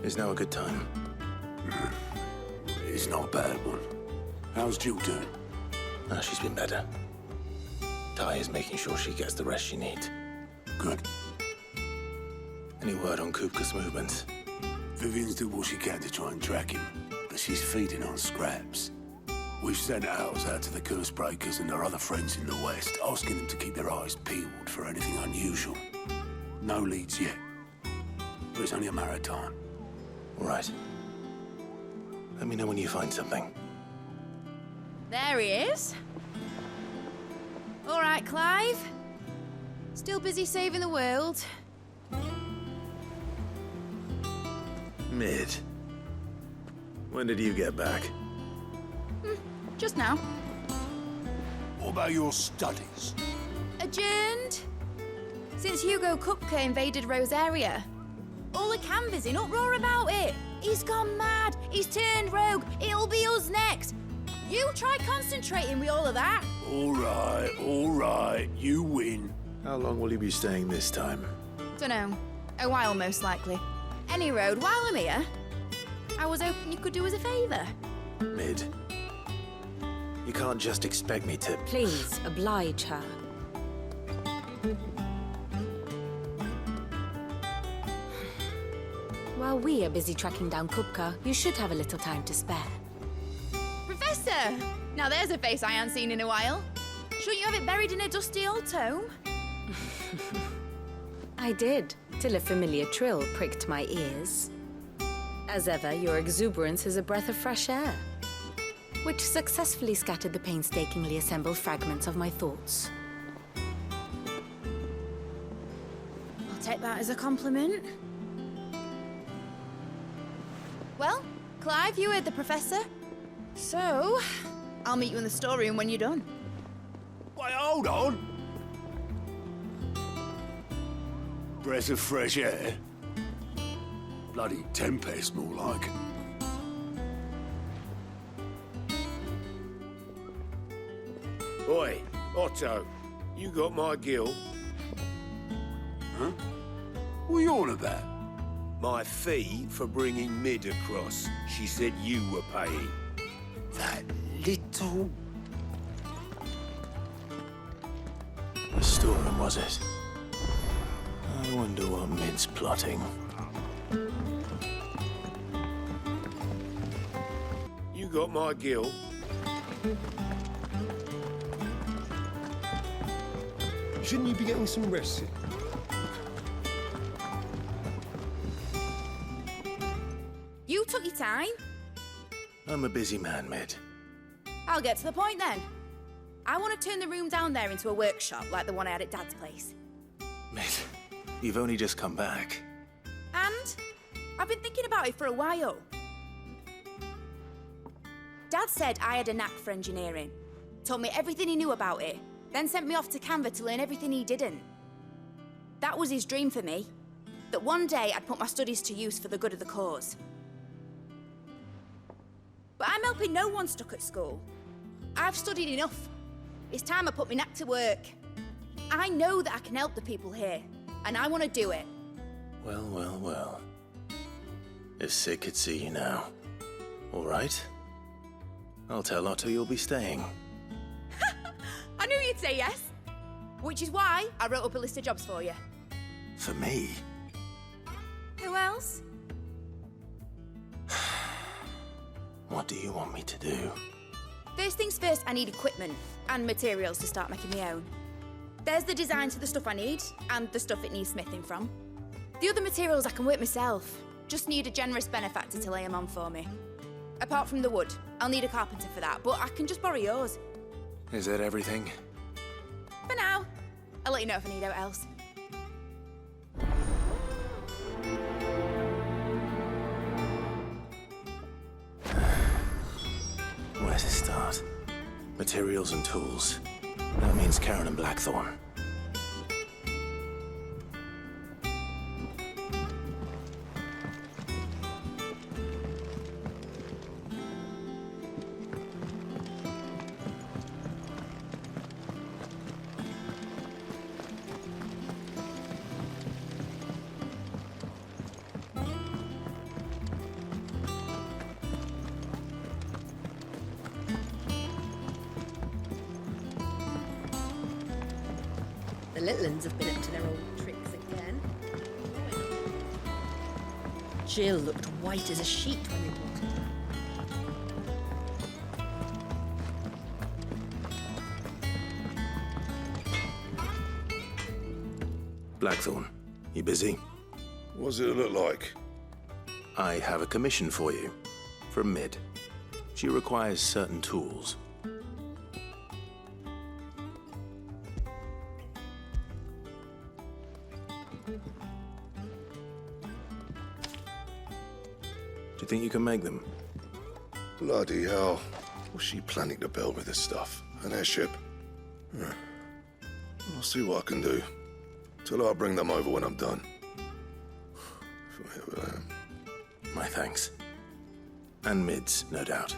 Is now a good time? It's not a bad one. How's Jill doing? She's been better. Ty is making sure she gets the rest she needs. Good. Any word on Kupka's movements? Vivian's doing what she can to try and track him, but she's feeding on scraps. We've sent ours out to the curse breakers and their other friends in the West, asking them to keep their eyes peeled for anything unusual. No leads yet, but it's only a matter of time. All right. Let me know when you find something. There he is. All right, Clive. Still busy saving the world. Mid. When did you get back? Just now. What about your studies? Adjourned. Since Hugo Kupka invaded Rosaria. All the canvas in uproar about it. He's gone mad. He's turned rogue. It'll be us next. You try concentrating with all of that. All right. You win. How long will you be staying this time? Dunno. A while, most likely. Any road, while I'm here, I was hoping you could do us a favour. Mid. You can't just expect me to... Please, oblige her. While we are busy tracking down Kupka, you should have a little time to spare. Professor! Now there's a face I haven't seen in a while. Shouldn't you have it buried in a dusty old tome? I did, till a familiar trill pricked my ears. As ever, your exuberance is a breath of fresh air, which successfully scattered the painstakingly assembled fragments of my thoughts. I'll take that as a compliment. Well, Clive, you heard the Professor. So, I'll meet you in the storeroom when you're done. Wait, hold on. Breath of fresh air. Bloody tempest, more like. Oi, Otto, you got my gill? Huh? What are you on about? My fee for bringing Mid across. She said you were paying. That little... The storeroom, was it? I wonder what Mid's plotting. You got my gill? Shouldn't you be getting some rest? You took your time. I'm a busy man, Mid. I'll get to the point then. I want to turn the room down there into a workshop like the one I had at Dad's place. Mid, you've only just come back. And I've been thinking about it for a while. Dad said I had a knack for engineering. Told me everything he knew about it. Then sent me off to Canva to learn everything he didn't. That was his dream for me. That one day I'd put my studies to use for the good of the cause. But I'm helping no one stuck at school. I've studied enough. It's time I put my knack to work. I know that I can help the people here, and I want to do it. Well. If Sid could see you now. All right. I'll tell Otto you'll be staying. I knew you'd say yes. Which is why I wrote up a list of jobs for you. For me? Who else? What do you want me to do? First things first, I need equipment and materials to start making my own. There's the designs for the stuff I need and the stuff it needs smithing from. The other materials I can work myself. Just need a generous benefactor to lay them on for me. Apart from the wood, I'll need a carpenter for that, but I can just borrow yours. Is that everything? For now. I'll let you know if I need out else. Where to start? Materials and tools. That means Karen and Blackthorn. little uns have been up to their old tricks again. Jill looked white as a sheet when they walked in. Blackthorn, you busy? What's it look like? I have a commission for you. From Mid. She requires certain tools. Do you think you can make them? Bloody hell. What's she planning to build with this stuff? An airship? I'll see what I can do. Tell her I'll bring them over when I'm done. My thanks. And Mid's, no doubt.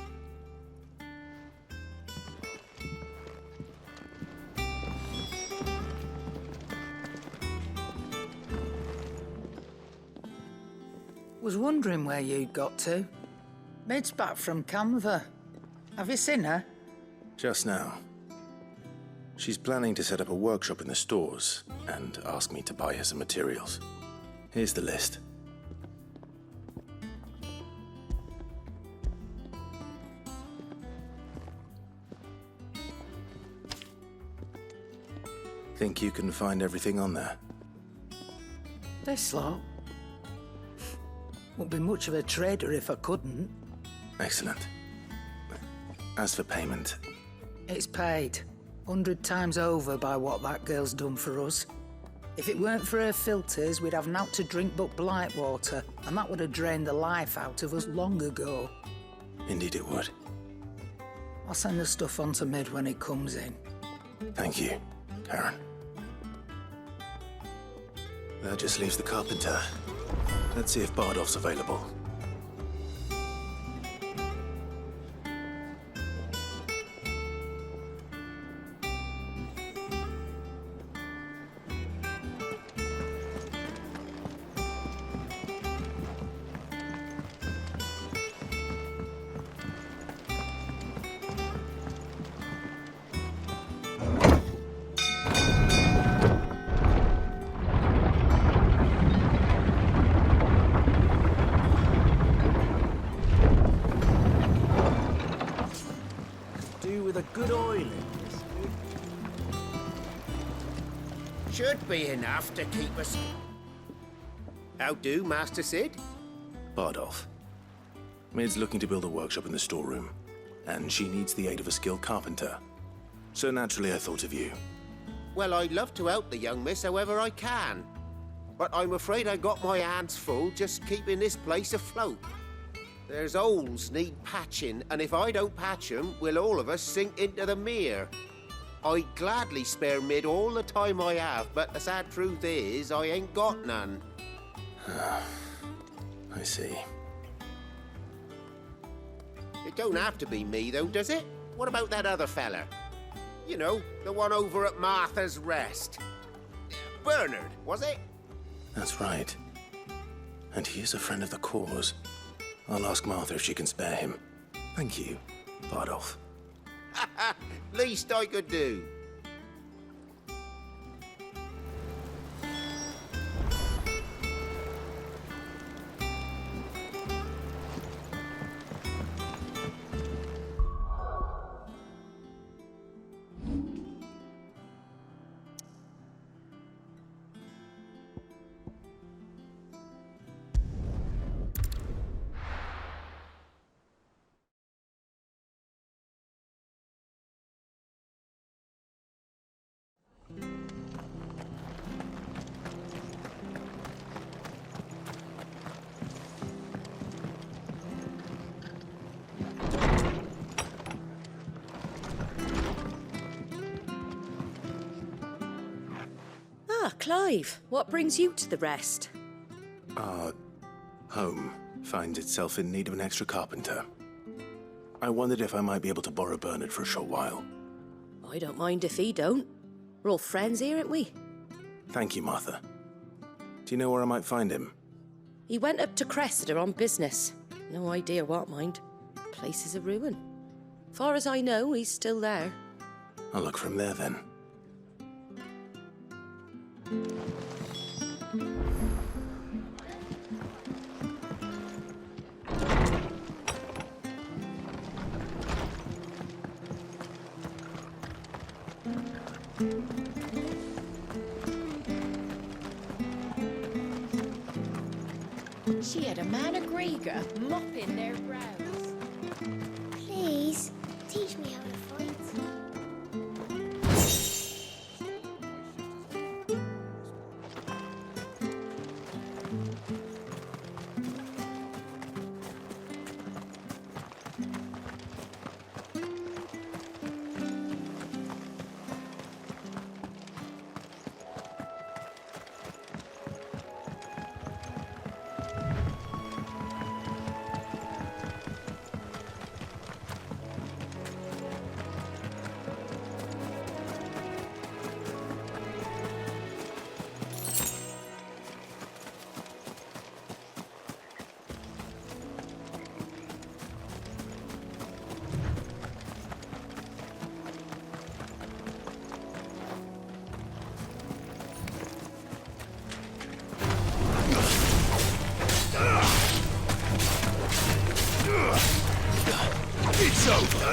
Was wondering where you'd got to. Mid's back from Canva. Have you seen her? Just now. She's planning to set up a workshop in the stores and ask me to buy her some materials. Here's the list. Think you can find everything on there? This lot. Wouldn't be much of a trader if I couldn't. Excellent. As for payment, It's paid 100 times over by what that girl's done for us. If it weren't for her filters, we'd have naught to drink but blight water, and that would have drained the life out of us long ago. indeed it would. I'll send the stuff on to Mid when it comes in. Thank you, Karen. That just leaves the carpenter. Let's see if Bardolph's available. With a good oil in this. Should be enough to keep us... How do, Master Sid? Bardolph. Mid's looking to build a workshop in the storeroom, and she needs the aid of a skilled carpenter. So naturally I thought of you. Well, I'd love to help the young miss however I can. But I'm afraid I got my hands full just keeping this place afloat. There's holes need patching, and if I don't patch them, we'll all of us sink into the mere. I'd gladly spare Mid all the time I have, but the sad truth is, I ain't got none. I see. It don't have to be me, though, does it? What about that other fella? You know, the one over at Martha's Rest. Bernard, was it? That's right. And he is a friend of the cause. I'll ask Martha if she can spare him. Thank you, Bardolph. Least I could do. Ah, Clive, what brings you to the Rest? Our home finds itself in need of an extra carpenter. I wondered if I might be able to borrow Bernard for a short while. I don't mind if he don't. We're all friends here, aren't we? Thank you, Martha. Do you know where I might find him? He went up to Cressida on business. No idea what, mind. Place is a ruin. Far as I know, he's still there. I'll look for him there, then. She had a man of Grieger mopping their brows. Please, teach me how to fight. It's over!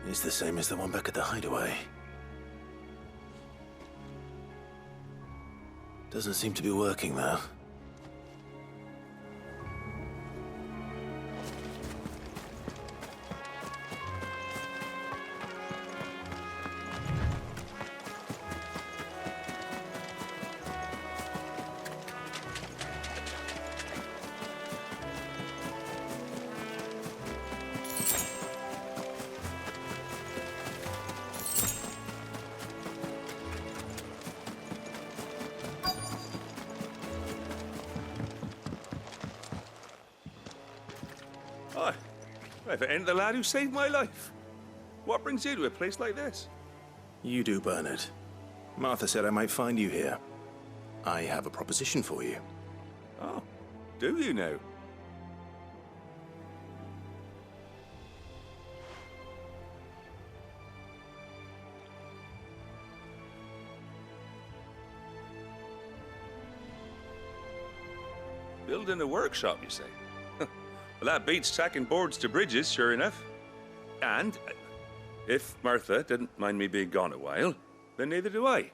It's the same as the one back at the hideaway. Doesn't seem to be working, though. Hi. If it ain't the lad who saved my life. What brings you to a place like this? You do, Bernard. Martha said I might find you here. I have a proposition for you. Oh, do you now? Building a workshop, you say? Well, that beats tacking boards to bridges, sure enough. And if Martha didn't mind me being gone a while, then neither do I.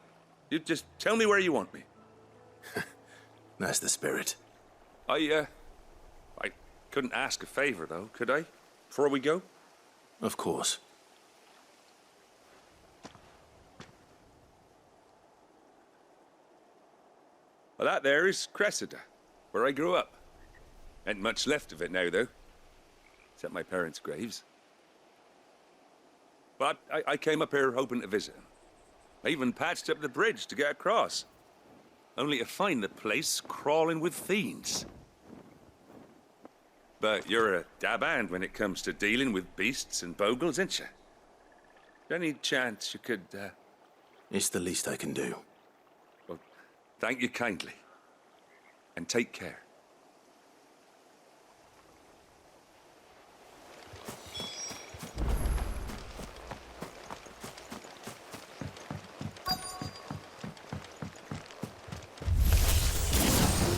You just tell me where you want me. That's the spirit. I couldn't ask a favor, though, could I? Before we go? Of course. Well, that there is Cressida, where I grew up. Ain't much left of it now, though. Except my parents' graves. But I came up here hoping to visit them. I even patched up the bridge to get across. Only to find the place crawling with fiends. But you're a dab hand when it comes to dealing with beasts and bogles, ain't you? Any chance you could, It's the least I can do. Well, thank you kindly. And take care.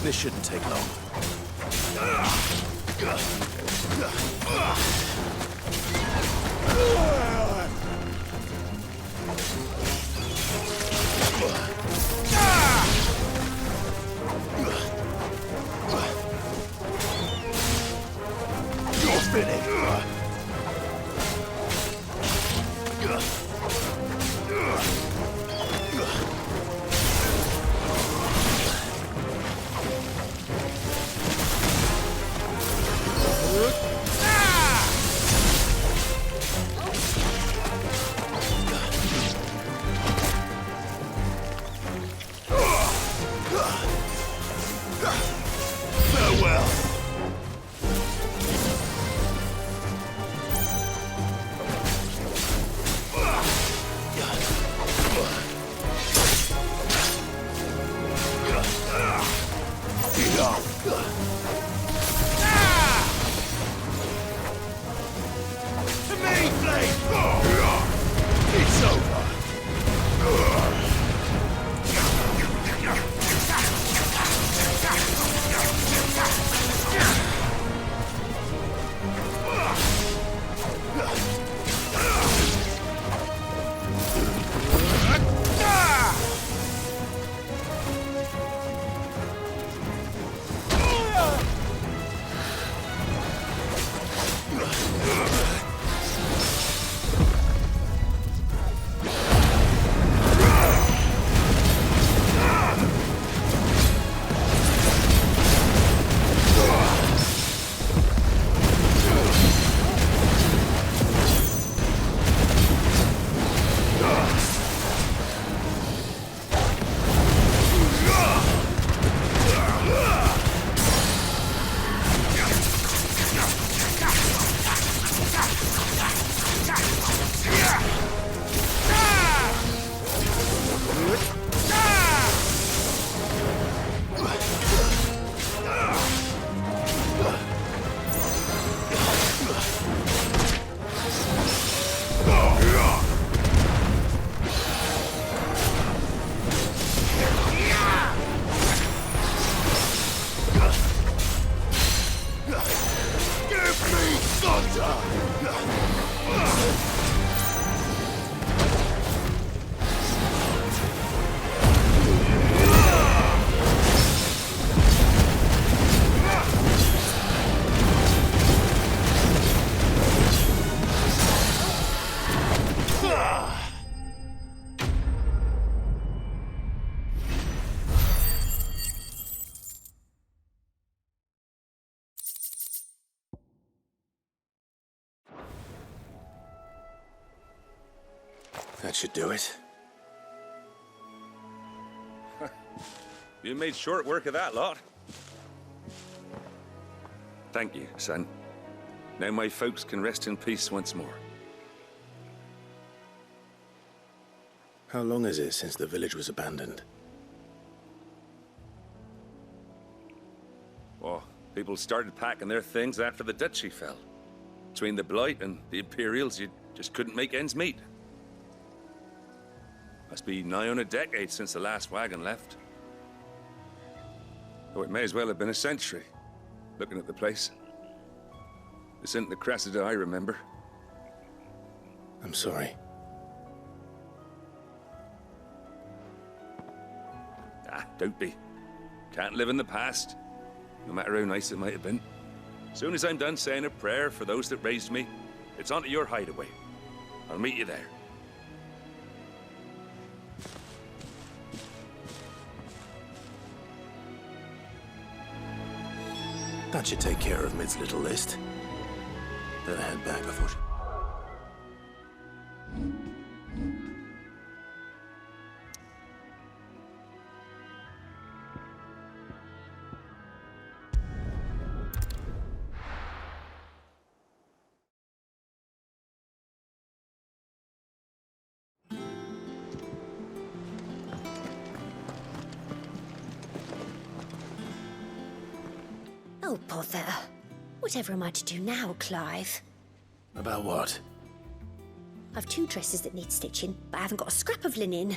This shouldn't take long. You're finished. Farewell. To me, Blade! It's over. That should do it. You made short work of that lot. Thank you, son. Now my folks can rest in peace once more. How long is it since the village was abandoned? Oh, people started packing their things after the duchy fell. Between the Blight and the Imperials, you just couldn't make ends meet. Must be nigh on a decade since the last wagon left. Oh, it may as well have been a century, looking at the place. This isn't the Cressida I remember. I'm sorry. Ah, don't be. Can't live in the past, no matter how nice it might have been. As soon as I'm done saying a prayer for those that raised me, it's onto your hideaway. I'll meet you there. That should take care of Mid's little list. Better head back before she... Oh, bother. Whatever am I to do now, Clive? About what? I've 2 dresses that need stitching, but I haven't got a scrap of linen.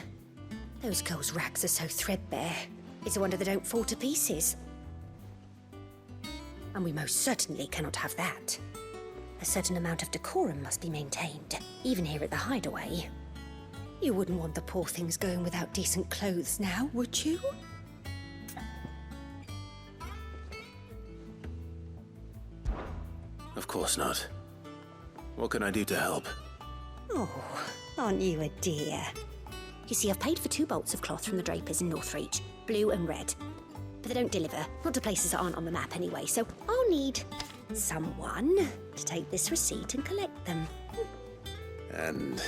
Those girls' rags are so threadbare. It's a wonder they don't fall to pieces. And we most certainly cannot have that. A certain amount of decorum must be maintained, even here at the Hideaway. You wouldn't want the poor things going without decent clothes now, would you? Of course not. What can I do to help? Oh, aren't you a dear? You see, I've paid for 2 bolts of cloth from the drapers in Northreach, blue and red. But they don't deliver, not to places that aren't on the map anyway, so I'll need someone to take this receipt and collect them. And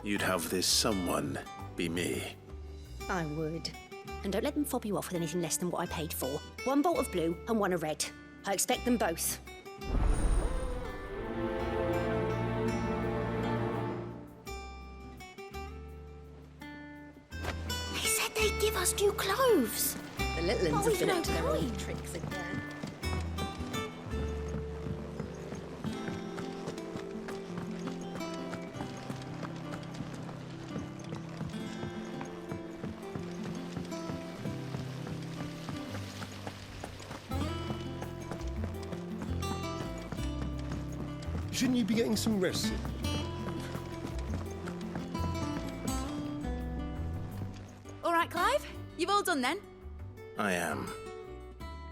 you'd have this someone be me. I would. And don't let them fob you off with anything less than what I paid for. 1 bolt of blue and 1 of red. I expect them both. They said they'd give us new clothes. The little ones Oh, have been you up to their know, old tricks again. Shouldn't you be getting some rest? All right, Clive? You've all done then? I am.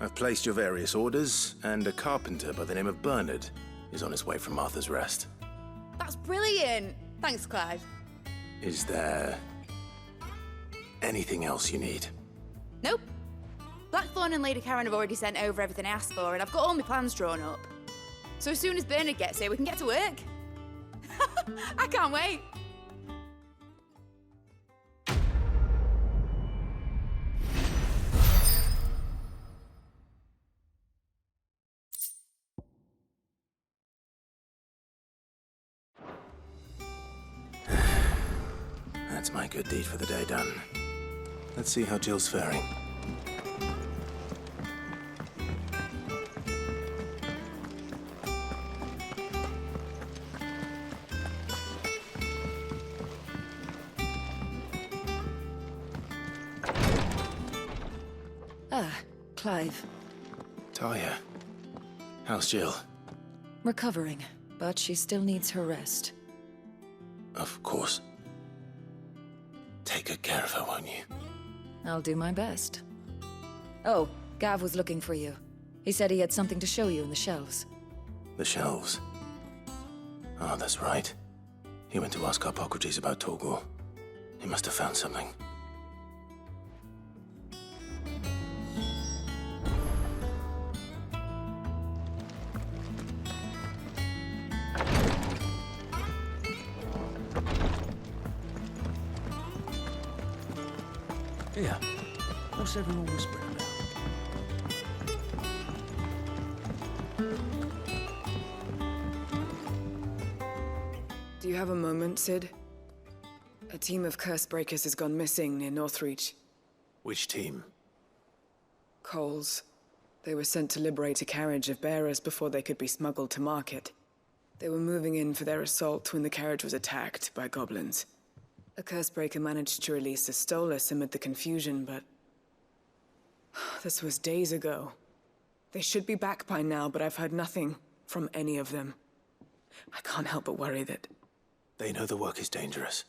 I've placed your various orders, and a carpenter by the name of Bernard is on his way from Martha's Rest. That's brilliant. Thanks, Clive. Is there anything else you need? Nope. Blackthorn and Lady Karen have already sent over everything I asked for, and I've got all my plans drawn up. So as soon as Bernard gets here, we can get to work. I can't wait. That's my good deed for the day done. Let's see how Jill's faring. Clive. Talia, how's Jill? Recovering, but she still needs her rest. Of course. Take good care of her, won't you? I'll do my best. Oh, Gav was looking for you. He said he had something to show you in the shelves. The shelves? Oh, that's right. He went to ask Harpocrates about Torgor. He must have found something. Here, what's everyone whispering about? Do you have a moment, Sid? A team of curse breakers has gone missing near Northreach. Which team? Coles. They were sent to liberate a carriage of bearers before they could be smuggled to market. They were moving in for their assault when the carriage was attacked by goblins. A cursebreaker managed to release a Stolas amid the confusion, but... this was days ago. They should be back by now, but I've heard nothing from any of them. I can't help but worry that... They know the work is dangerous.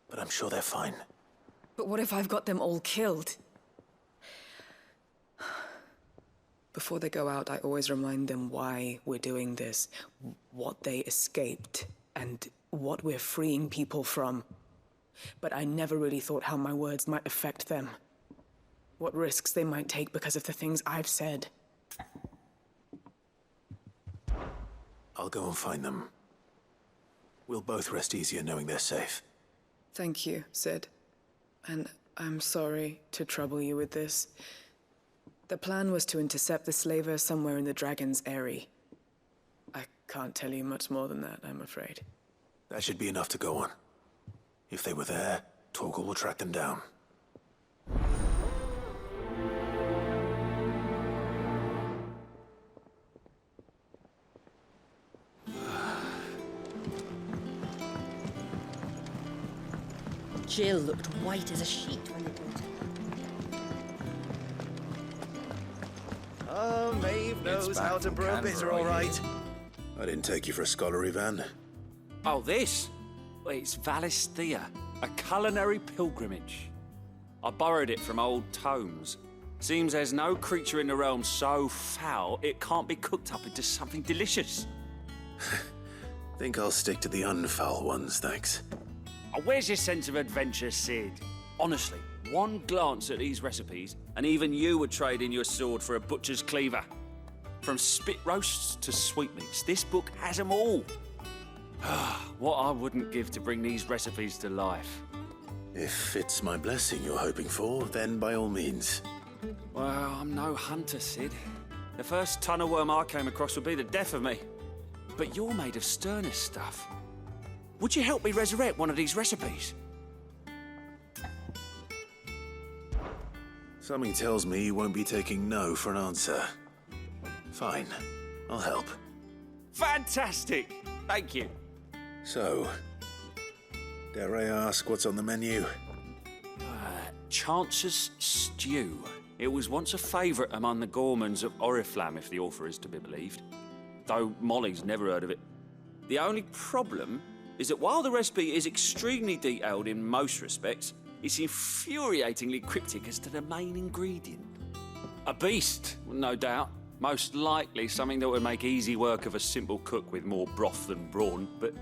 But I'm sure they're fine. But what if I've got them all killed? Before they go out, I always remind them why we're doing this, what they escaped, and what we're freeing people from. But I never really thought how my words might affect them. What risks they might take because of the things I've said. I'll go and find them. We'll both rest easier knowing they're safe. Thank you, Sid. And I'm sorry to trouble you with this. The plan was to intercept the slaver somewhere in the Dragon's Eyrie. I can't tell you much more than that, I'm afraid. That should be enough to go on. If they were there, Torgor will track them down. Jill looked white as a sheet when they brought her. Oh, Maeve knows how to brew a bitter, all right. I didn't take you for a scholar, Ivan. Oh, this? Well, it's Valisthea, a culinary pilgrimage. I borrowed it from old tomes. Seems there's no creature in the realm so foul it can't be cooked up into something delicious. Think I'll stick to the unfoul ones, thanks. Oh, where's your sense of adventure, Sid? Honestly, one glance at these recipes, and even you would trade in your sword for a butcher's cleaver. From spit roasts to sweetmeats, this book has them all. What I wouldn't give to bring these recipes to life. If it's my blessing you're hoping for, then by all means. Well, I'm no hunter, Sid. The first tunnel worm I came across would be the death of me. But you're made of sterner stuff. Would you help me resurrect one of these recipes? Something tells me you won't be taking no for an answer. Fine, I'll help. Fantastic! Thank you. So, dare I ask what's on the menu? Chance's Stew. It was once a favourite among the gourmands of Oriflamme, if the author is to be believed. Though Molly's never heard of it. The only problem is that while the recipe is extremely detailed in most respects, it's infuriatingly cryptic as to the main ingredient. A beast, no doubt. Most likely something that would make easy work of a simple cook with more broth than brawn, but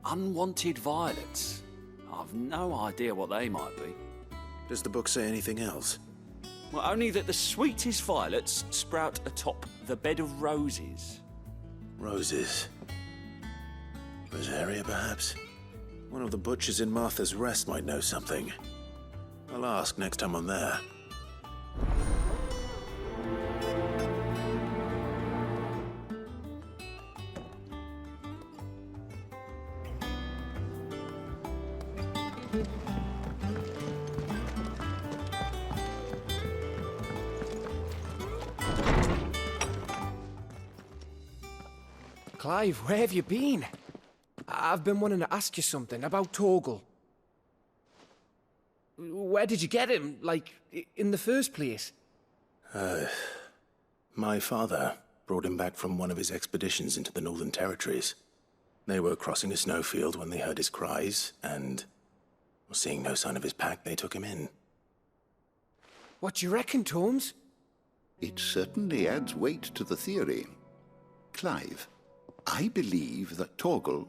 unwanted violets. I've no idea what they might be. Does the book say anything else? Well, only that the sweetest violets sprout atop the bed of roses. Roses. Rosaria, perhaps? One of the butchers in Martha's Rest might know something. I'll ask next time I'm there. Clive, where have you been? I've been wanting to ask you something about Torgal. Where did you get him, like, in the first place? My father brought him back from one of his expeditions into the Northern Territories. They were crossing a snowfield when they heard his cries, and seeing no sign of his pack, they took him in. What do you reckon, Tomes? It certainly adds weight to the theory. Clive, I believe that Torgal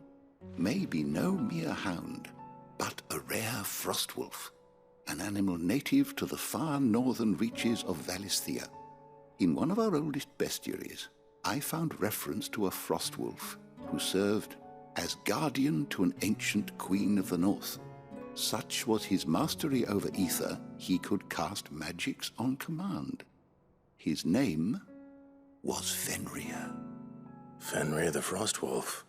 may be no mere hound, but a rare frostwolf, an animal native to the far northern reaches of Valisthea. In one of our oldest bestiaries, I found reference to a frostwolf who served as guardian to an ancient queen of the north. Such was his mastery over ether, he could cast magics on command. His name was Fenrir. Fenrir the Frostwolf.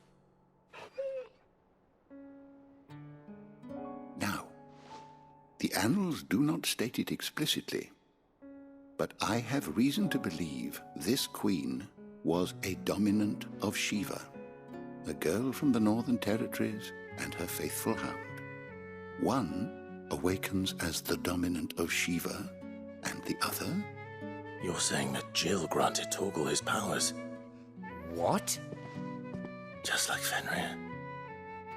Now, the annals do not state it explicitly, but I have reason to believe this queen was a dominant of Shiva, a girl from the Northern Territories and her faithful hound. One awakens as the dominant of Shiva, and the other... You're saying that Jill granted Torgal his powers? What? Just like Fenrir.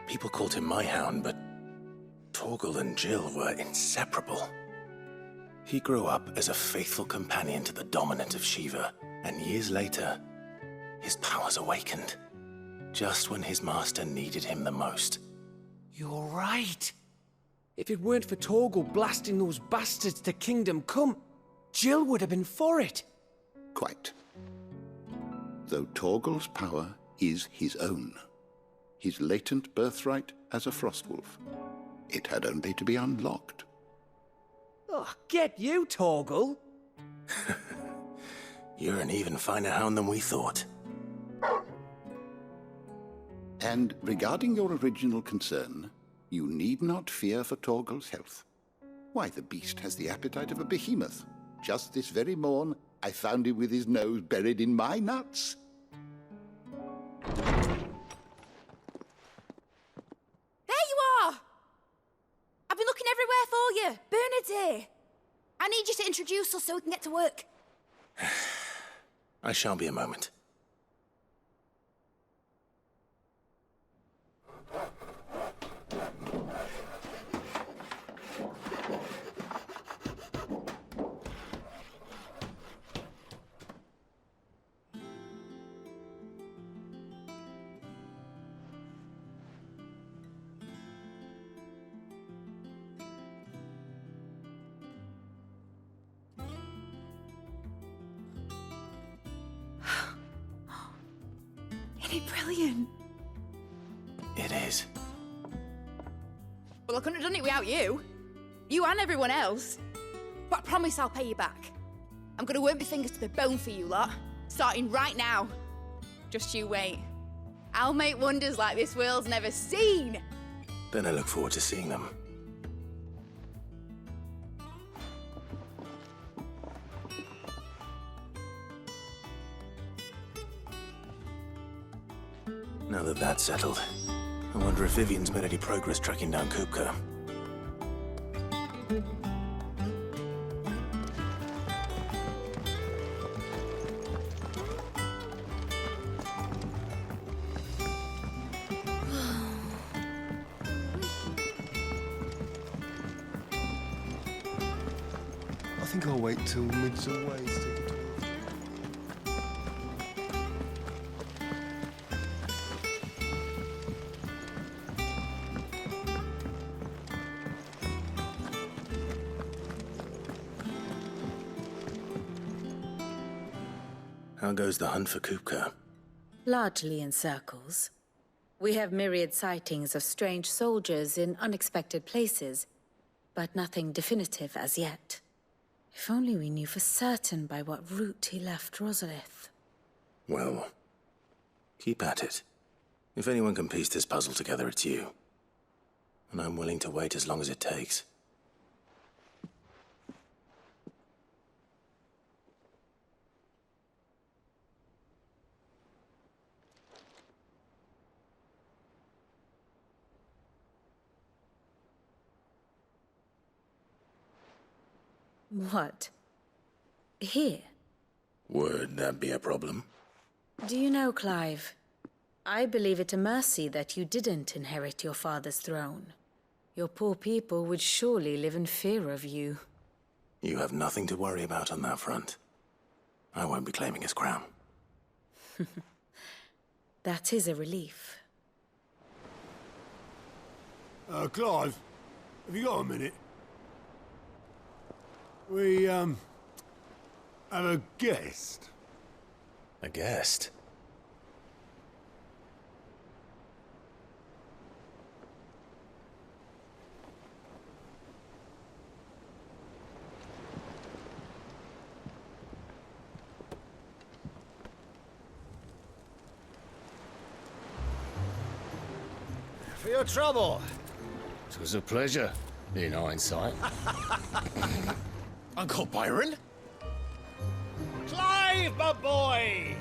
People called him my hound, but Torgal and Jill were inseparable. He grew up as a faithful companion to the dominant of Shiva, and years later, his powers awakened, just when his master needed him the most. You're right. If it weren't for Torgal blasting those bastards to Kingdom Come, Jill would have been for it. Quite. Though Torgal's power is his own, his latent birthright as a Frostwolf. It had only to be unlocked. Oh, get you, Torgal! You're an even finer hound than we thought. And regarding your original concern, you need not fear for Torgal's health. Why, the beast has the appetite of a behemoth. Just this very morn, I found him with his nose buried in my nuts. There you are! I've been everywhere for you. Bernard's here. I need you to introduce us so we can get to work. I shan't be a moment. Isn't it brilliant? It is. Well, I couldn't have done it without you. You and everyone else. But I promise I'll pay you back. I'm gonna work my fingers to the bone for you lot, starting right now. Just you wait. I'll make wonders like this world's never seen. Then I look forward to seeing them. Now that that's settled, I wonder if Vivian's made any progress tracking down Kupka. I think I'll wait till mid's away to take a tour. How goes the hunt for Kupka? Largely in circles. We have myriad sightings of strange soldiers in unexpected places, but nothing definitive as yet. If only we knew for certain by what route he left Rosalith. Well, keep at it. If anyone can piece this puzzle together, it's you. And I'm willing to wait as long as it takes. What? Here? Would that be a problem? Do you know, Clive, I believe it a mercy that you didn't inherit your father's throne. Your poor people would surely live in fear of you. You have nothing to worry about on that front. I won't be claiming his crown. That is a relief. Clive, have you got a minute? We, have a guest. A guest? For your trouble. It was a pleasure, in hindsight. Uncle Byron? Clive, my boy!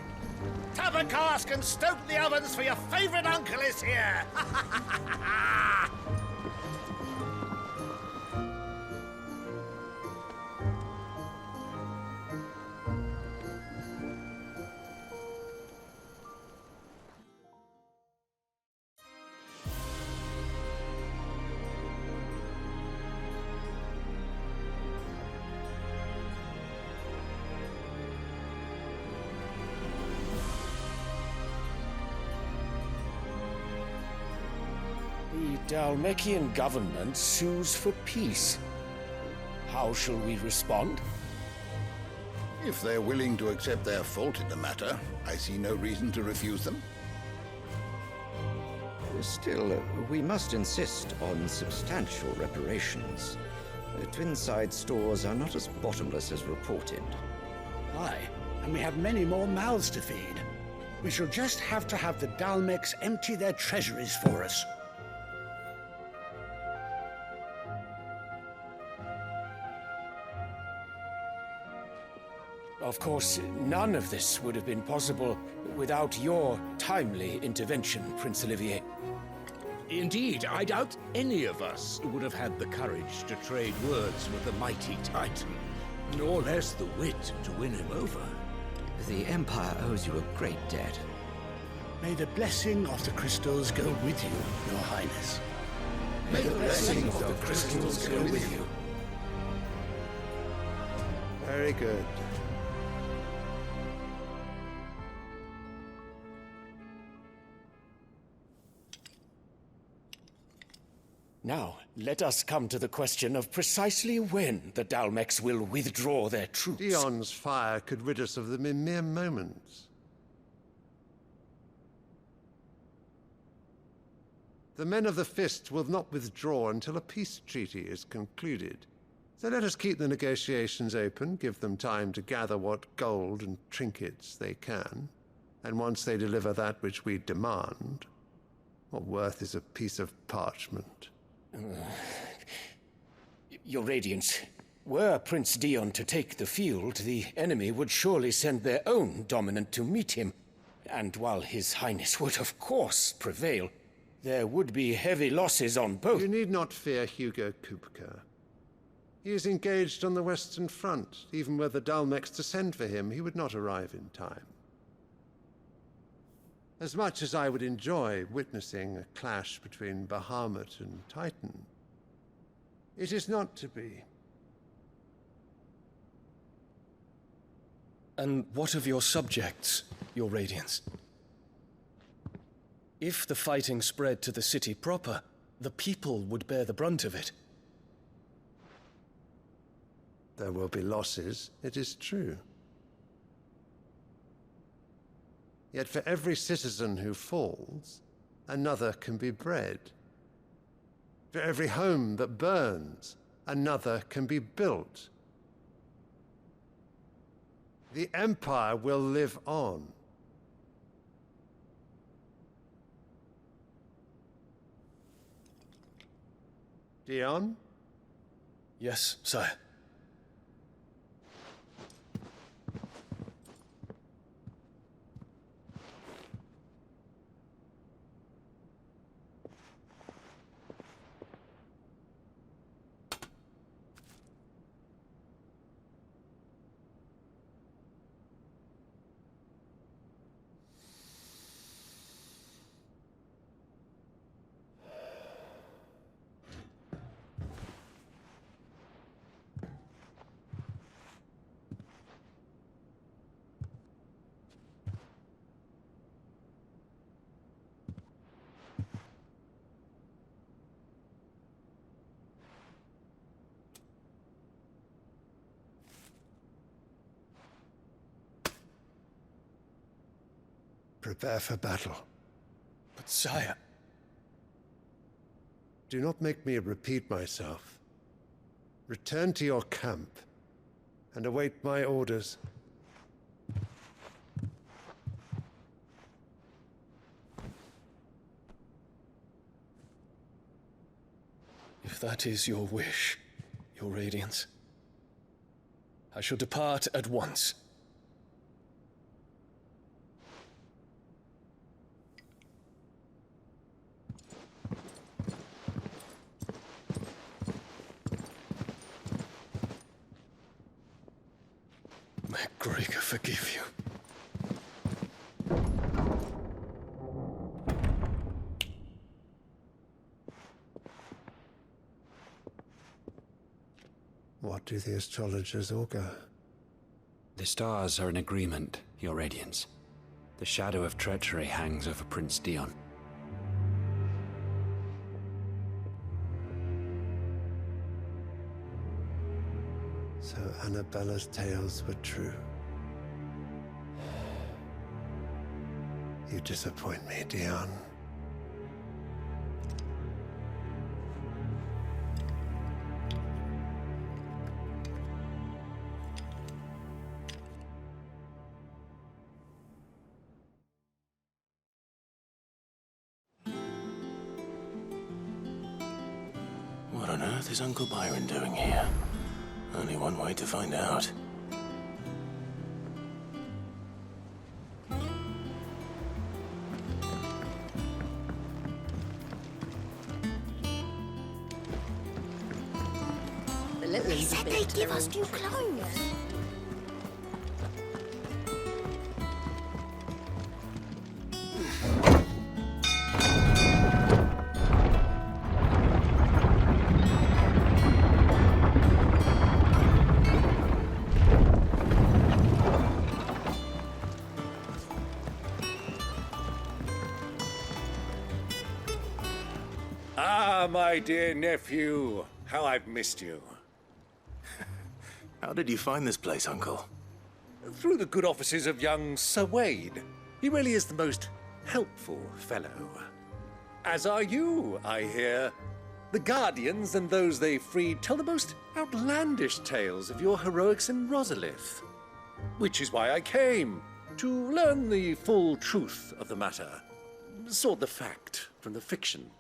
Tap a cask and stoke the ovens for your favourite uncle is here! The Dalmekian government sues for peace. How shall we respond? If they're willing to accept their fault in the matter, I see no reason to refuse them. Still, we must insist on substantial reparations. Twinside stores are not as bottomless as reported. Aye, and we have many more mouths to feed. We shall just have to have the Dalmeks empty their treasuries for us. Of course, none of this would have been possible without your timely intervention, Prince Olivier. Indeed, I doubt any of us would have had the courage to trade words with the mighty Titan, nor less the wit to win him over. The Empire owes you a great debt. May the blessing of the crystals go with you, Your Highness. May the blessing of the crystals go with you. Very good. Now, let us come to the question of precisely when the Dalmex will withdraw their troops. Dion's fire could rid us of them in mere moments. The men of the Fist will not withdraw until a peace treaty is concluded. So let us keep the negotiations open, give them time to gather what gold and trinkets they can, and once they deliver that which we demand, what worth is a piece of parchment? Your Radiance, were Prince Dion to take the field, the enemy would surely send their own dominant to meet him. And while His Highness would of course prevail, there would be heavy losses on both. You need not fear Hugo Kupka. He is engaged on the Western Front. Even were the Dalmex to send for him, he would not arrive in time. As much as I would enjoy witnessing a clash between Bahamut and Titan, it is not to be. And what of your subjects, Your Radiance? If the fighting spread to the city proper, the people would bear the brunt of it. There will be losses, it is true. Yet for every citizen who falls, another can be bred. For every home that burns, another can be built. The Empire will live on. Dion? Yes, sire. Prepare for battle. But sire... Do not make me repeat myself. Return to your camp and await my orders. If that is your wish, Your Radiance, I shall depart at once. May Gregor forgive you. What do the astrologers augur? The stars are in agreement, Your Radiance. The shadow of treachery hangs over Prince Dion. So Annabella's tales were true. You disappoint me, Dion. What on earth is Uncle Byron doing here? Only one way to find out. The little They said they'd give us new clothes. Ah, my dear nephew, how I've missed you. How did you find this place, Uncle? Through the good offices of young Sir Wade. He really is the most helpful fellow. As are you, I hear. The Guardians and those they freed tell the most outlandish tales of your heroics in Rosalith. Which is why I came, to learn the full truth of the matter. Sort the fact from the fiction,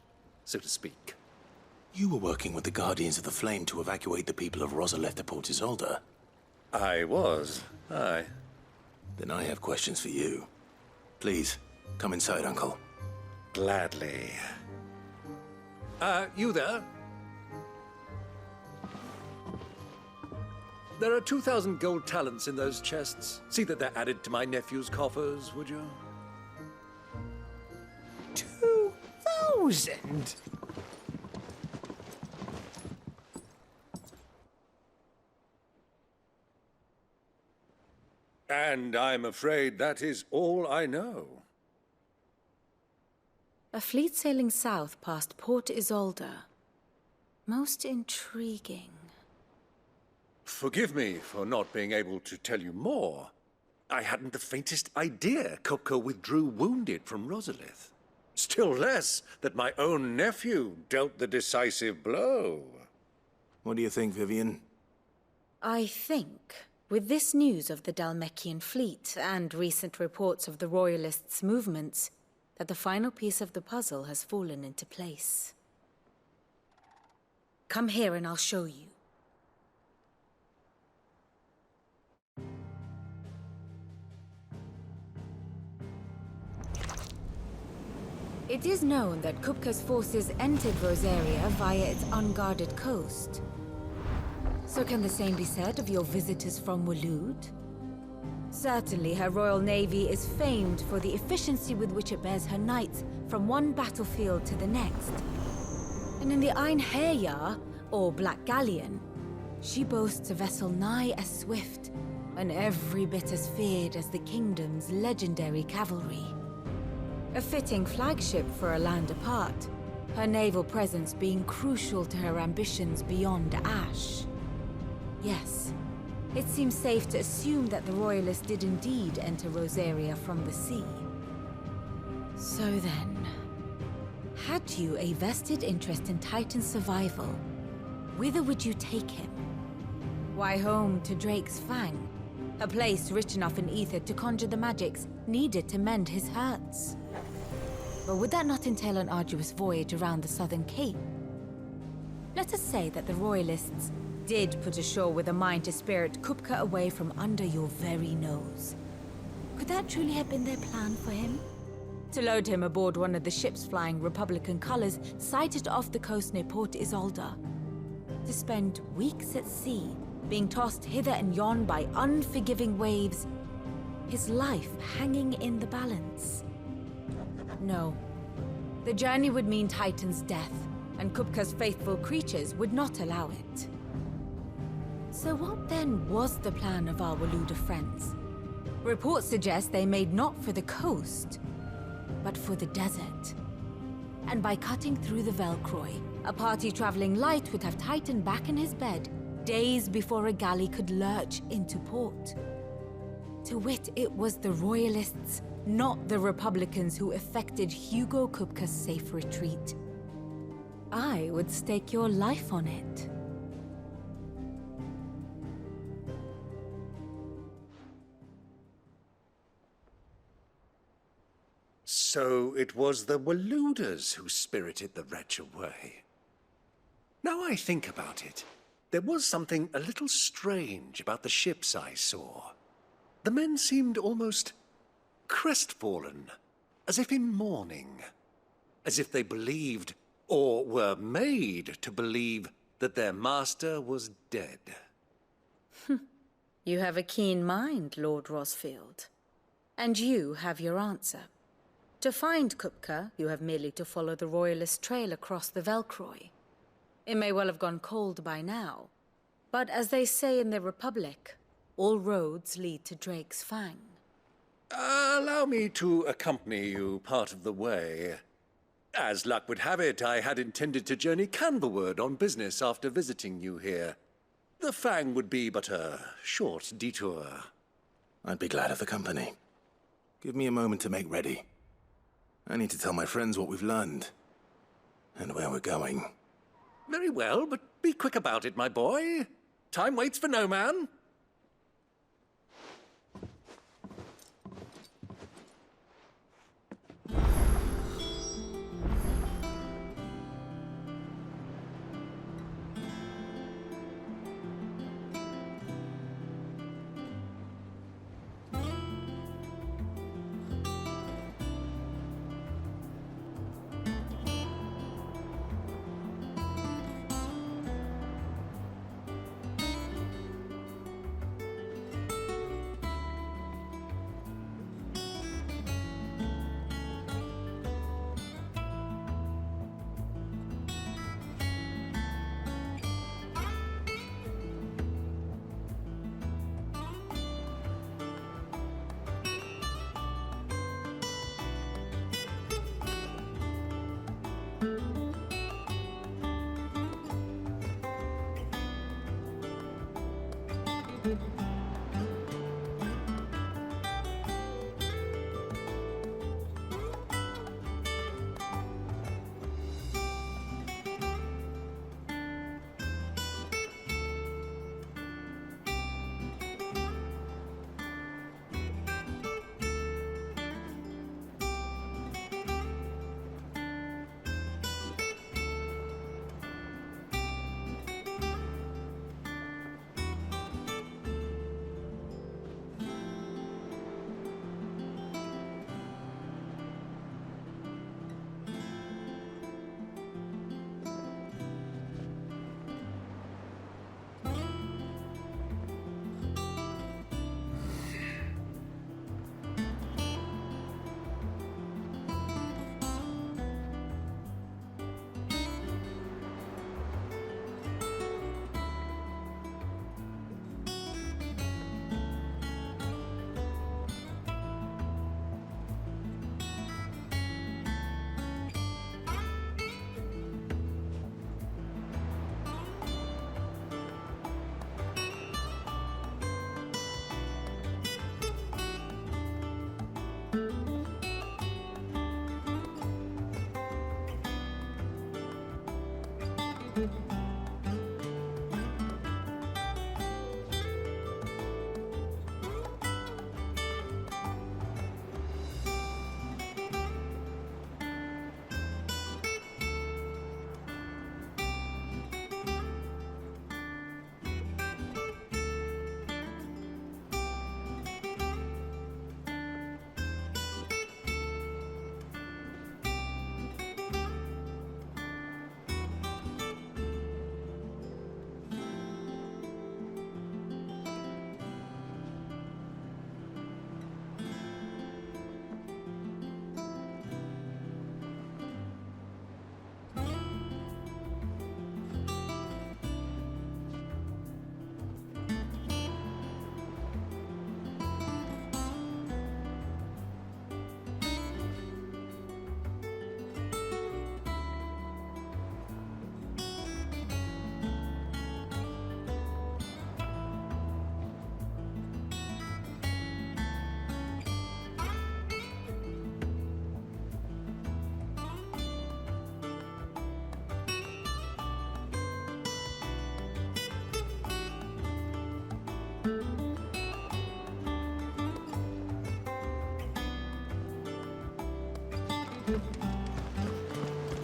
so to speak. You were working with the Guardians of the Flame to evacuate the people of Rosalith to Port Isolde. I was, aye. Then I have questions for you. Please, come inside, Uncle. Gladly. You there? There are 2,000 gold talents in those chests. See that they're added to my nephew's coffers, would you? 2,000? And I'm afraid that is all I know. A fleet sailing south past Port Isolde. Most intriguing. Forgive me for not being able to tell you more. I hadn't the faintest idea Kupka withdrew wounded from Rosalith. Still less that my own nephew dealt the decisive blow. What do you think, Vivian? I think, with this news of the Dalmekian fleet and recent reports of the Royalists' movements, that the final piece of the puzzle has fallen into place. Come here and I'll show you. It is known that Kupka's forces entered Rosaria via its unguarded coast. So can the same be said of your visitors from Waloed? Certainly, her Royal Navy is famed for the efficiency with which it bears her knights from one battlefield to the next. And in the Einherjar, or Black Galleon, she boasts a vessel nigh as swift and every bit as feared as the kingdom's legendary cavalry. A fitting flagship for a land apart, her naval presence being crucial to her ambitions beyond Ash. Yes, it seems safe to assume that the Royalists did indeed enter Rosaria from the sea. So then, had you a vested interest in Titan's survival, whither would you take him? Why, home to Drake's Fang, a place rich enough in ether to conjure the magics needed to mend his hurts. But would that not entail an arduous voyage around the southern cape? Let us say that the Royalists did put ashore with a mind to spirit Kupka away from under your very nose. Could that truly have been their plan for him? To load him aboard one of the ships flying Republican colors sighted off the coast near Port Isolde. To spend weeks at sea, being tossed hither and yon by unforgiving waves, his life hanging in the balance. No. The journey would mean Titan's death, and Kupka's faithful creatures would not allow it. So what then was the plan of our Waluda friends? Reports suggest they made not for the coast, but for the desert. And by cutting through the Velcroy, a party traveling light would have Titan back in his bed days before a galley could lurch into port. To wit, it was the Royalists, not the Republicans, who effected Hugo Kupka's safe retreat. I would stake your life on it. So it was the Waluders who spirited the wretch away. Now I think about it, there was something a little strange about the ships I saw. The men seemed almost crestfallen, as if in mourning, as if they believed, or were made to believe, that their master was dead. You have a keen mind, Lord Rosfield. And you have your answer. To find Kupka, you have merely to follow the Royalist trail across the Velcroy. It may well have gone cold by now, but as they say in the Republic, all roads lead to Drake's Fang. Allow me to accompany you part of the way. As luck would have it, I had intended to journey Canberward on business after visiting you here. The Fang would be but a short detour. I'd be glad of the company. Give me a moment to make ready. I need to tell my friends what we've learned. And where we're going. Very well, but be quick about it, my boy. Time waits for no man.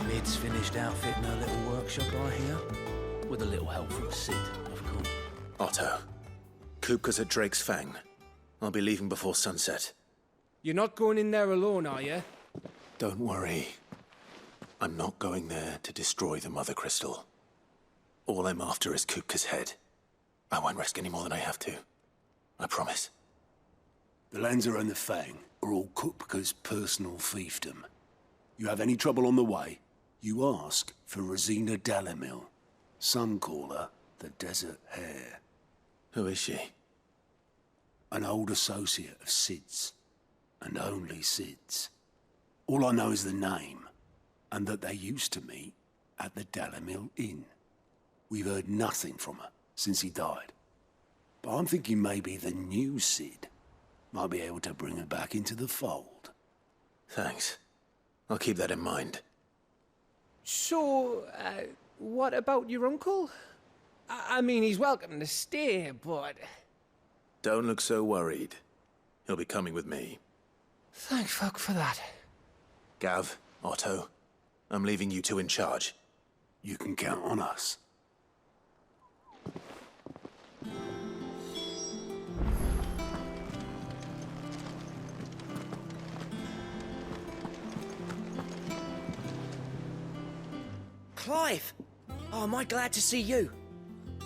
Mid's finished outfitting her little workshop, I hear. With a little help from Sid, of course. Otto, Kupka's at Drake's Fang. I'll be leaving before sunset. You're not going in there alone, are you? Don't worry. I'm not going there to destroy the Mother Crystal. All I'm after is Kupka's head. I won't risk any more than I have to. I promise. The Lanza and the Fang are all Kupka's personal fiefdom. You have any trouble on the way, you ask for Rosina Dalamil. Some call her the Desert Hare. Who is she? An old associate of Sid's, and only Sid's. All I know is the name, and that they used to meet at the Dalamil Inn. We've heard nothing from her since he died. But I'm thinking maybe the new Sid might be able to bring her back into the fold. Thanks. I'll keep that in mind. So, what about your uncle? I mean, he's welcome to stay, but... Don't look so worried. He'll be coming with me. Thank fuck for that. Gav, Otto, I'm leaving you two in charge. You can count on us. Clive! Oh, am I glad to see you?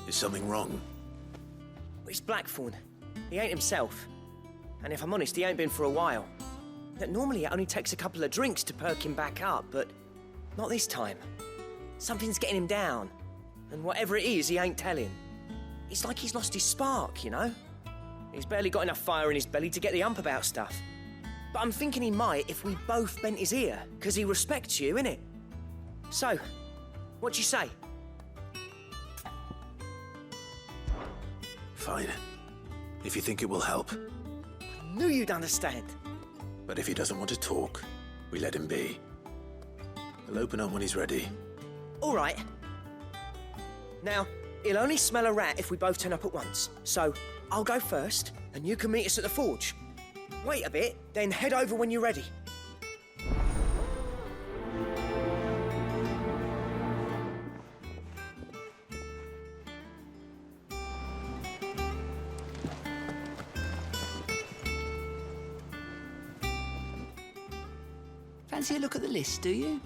Is something wrong? It's Blackthorn. He ain't himself. And if I'm honest, he ain't been for a while. That normally it only takes a couple of drinks to perk him back up, but not this time. Something's getting him down. And whatever it is, he ain't telling. It's like he's lost his spark, you know? He's barely got enough fire in his belly to get the ump about stuff. But I'm thinking he might if we both bent his ear, because he respects you, innit? So, what do you say? Fine. If you think it will help. I knew you'd understand. But if he doesn't want to talk, we let him be. He'll open up when he's ready. All right. Now, he'll only smell a rat if we both turn up at once. So, I'll go first, and you can meet us at the forge. Wait a bit, then head over when you're ready. Fancy a look at the list, do you?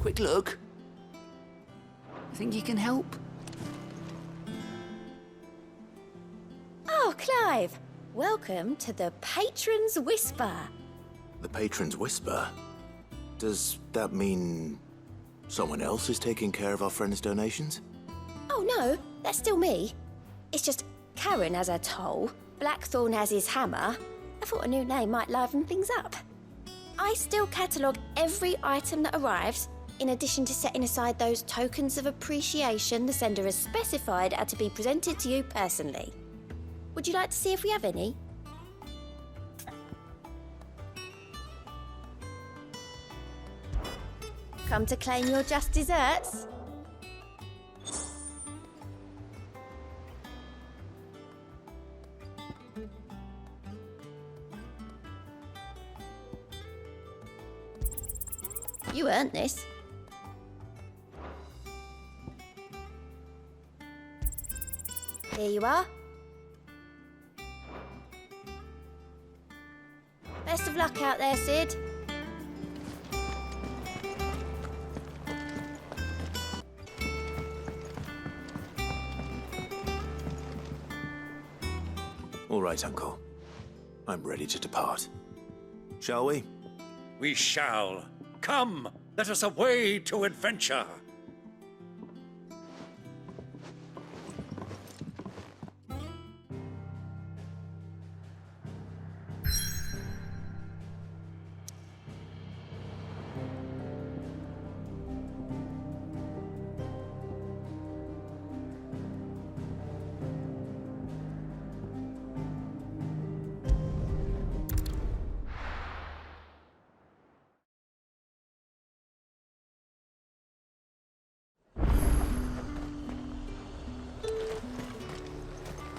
Quick look. Think you can help? Oh, Clive! Welcome to the Patron's Whisper. The Patron's Whisper? Does that mean someone else is taking care of our friend's donations? Oh no, that's still me. It's just Karen has her toll, Blackthorn has his hammer. I thought a new name might liven things up. I still catalogue every item that arrives, in addition to setting aside those tokens of appreciation the sender has specified are to be presented to you personally. Would you like to see if we have any? Come to claim your just desserts? You earned this. Here you are. Best of luck out there, Sid. All right, Uncle. I'm ready to depart. Shall we? We shall. Come, let us away to adventure.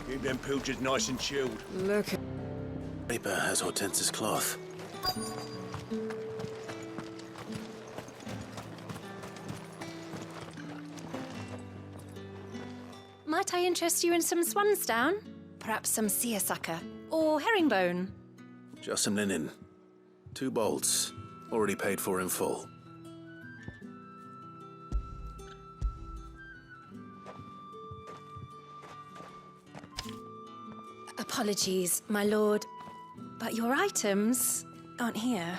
Keep them pilchards nice and chilled. Look. Paper has Hortense's cloth. Might I interest you in some swansdown? Perhaps some seersucker or herringbone? Just some linen. 2 bolts. Already paid for in full. Apologies, my lord, but your items aren't here.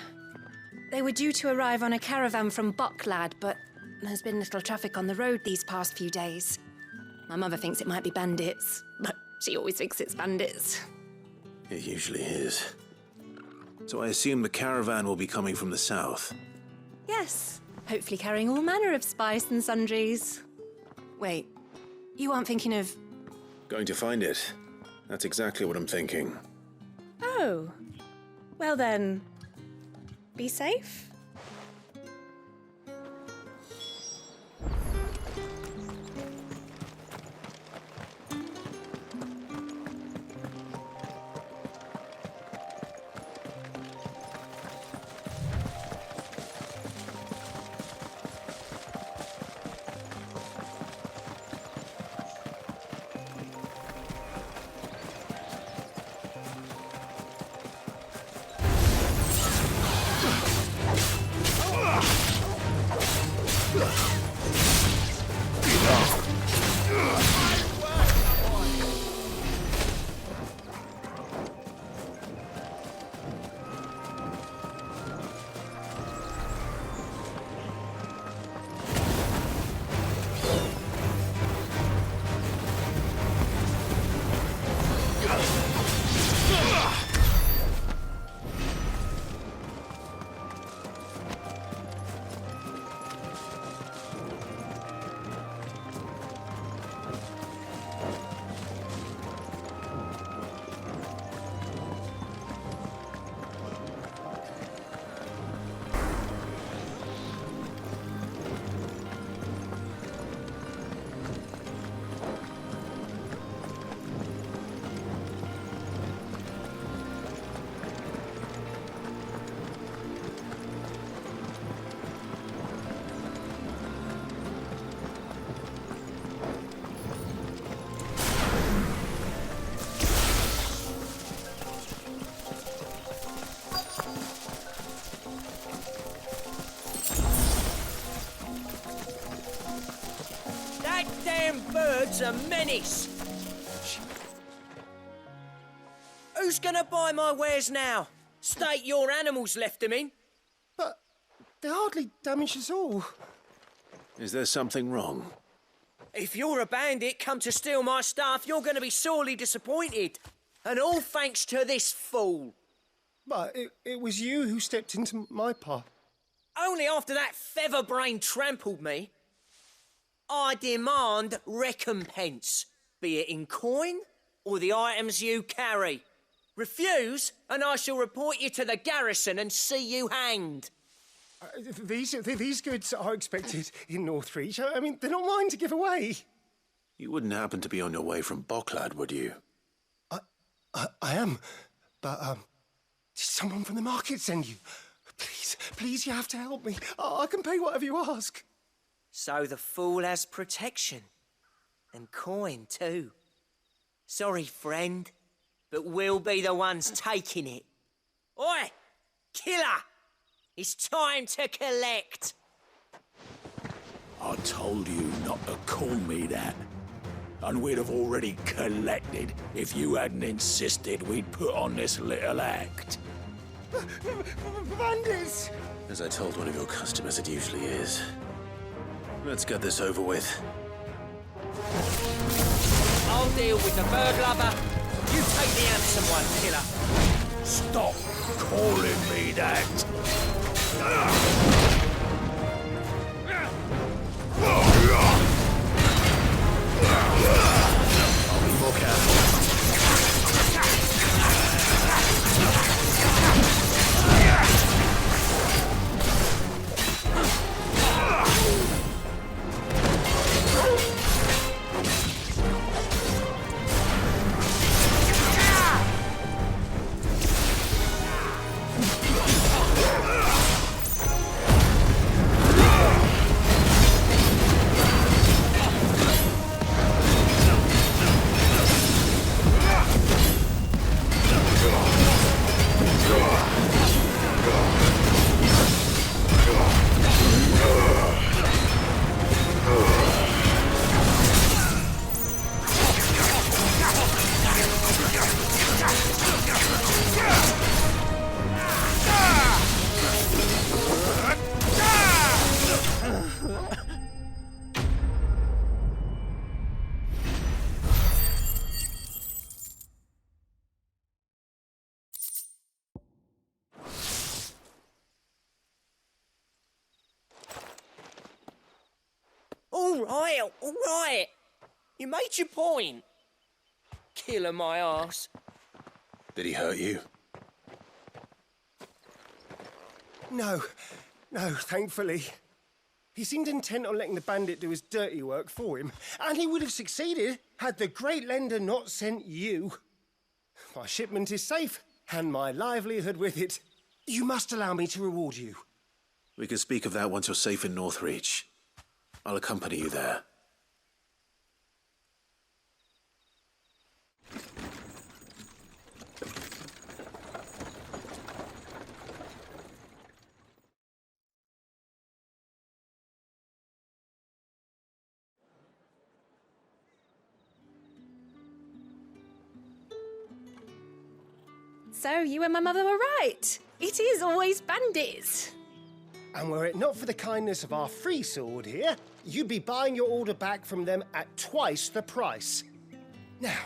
They were due to arrive on a caravan from Boklad, but there's been little traffic on the road these past few days. My mother thinks it might be bandits, but she always thinks it's bandits. It usually is. So I assume the caravan will be coming from the south. Yes, hopefully carrying all manner of spice and sundries. Wait, you aren't thinking of... Going to find it. That's exactly what I'm thinking. Oh, well then, be safe. Bird's a menace. Who's gonna buy my wares now? State your animals left them in. But they hardly damage us all. Is there something wrong? If you're a bandit come to steal my stuff, you're gonna be sorely disappointed. And all thanks to this fool. But it was you who stepped into my path. Only after that feather-brain trampled me. I demand recompense, be it in coin or the items you carry. Refuse, and I shall report you to the garrison and see you hanged. These goods are expected in Northreach. I mean, they're not mine to give away. You wouldn't happen to be on your way from Boklad, would you? I am, but did someone from the market send you? Please, you have to help me. I can pay whatever you ask. So the fool has protection. And coin, too. Sorry, friend, but we'll be the ones taking it. Oi! Killer! It's time to collect! I told you not to call me that. And we'd have already collected if you hadn't insisted we'd put on this little act. Bandits! As I told one of your customers, it usually is. Let's get this over with. I'll deal with the bird lover. You take the handsome one, killer. Stop calling me that. I'll be more careful. All right. You made your point. Killer my ass. Did he hurt you? No, thankfully. He seemed intent on letting the bandit do his dirty work for him, and he would have succeeded had the great lender not sent you. My shipment is safe, and my livelihood with it. You must allow me to reward you. We can speak of that once you're safe in Northreach. I'll accompany you there. So, you and my mother were right. It is always bandits. And were it not for the kindness of our free sword here, you'd be buying your order back from them at twice the price. Now,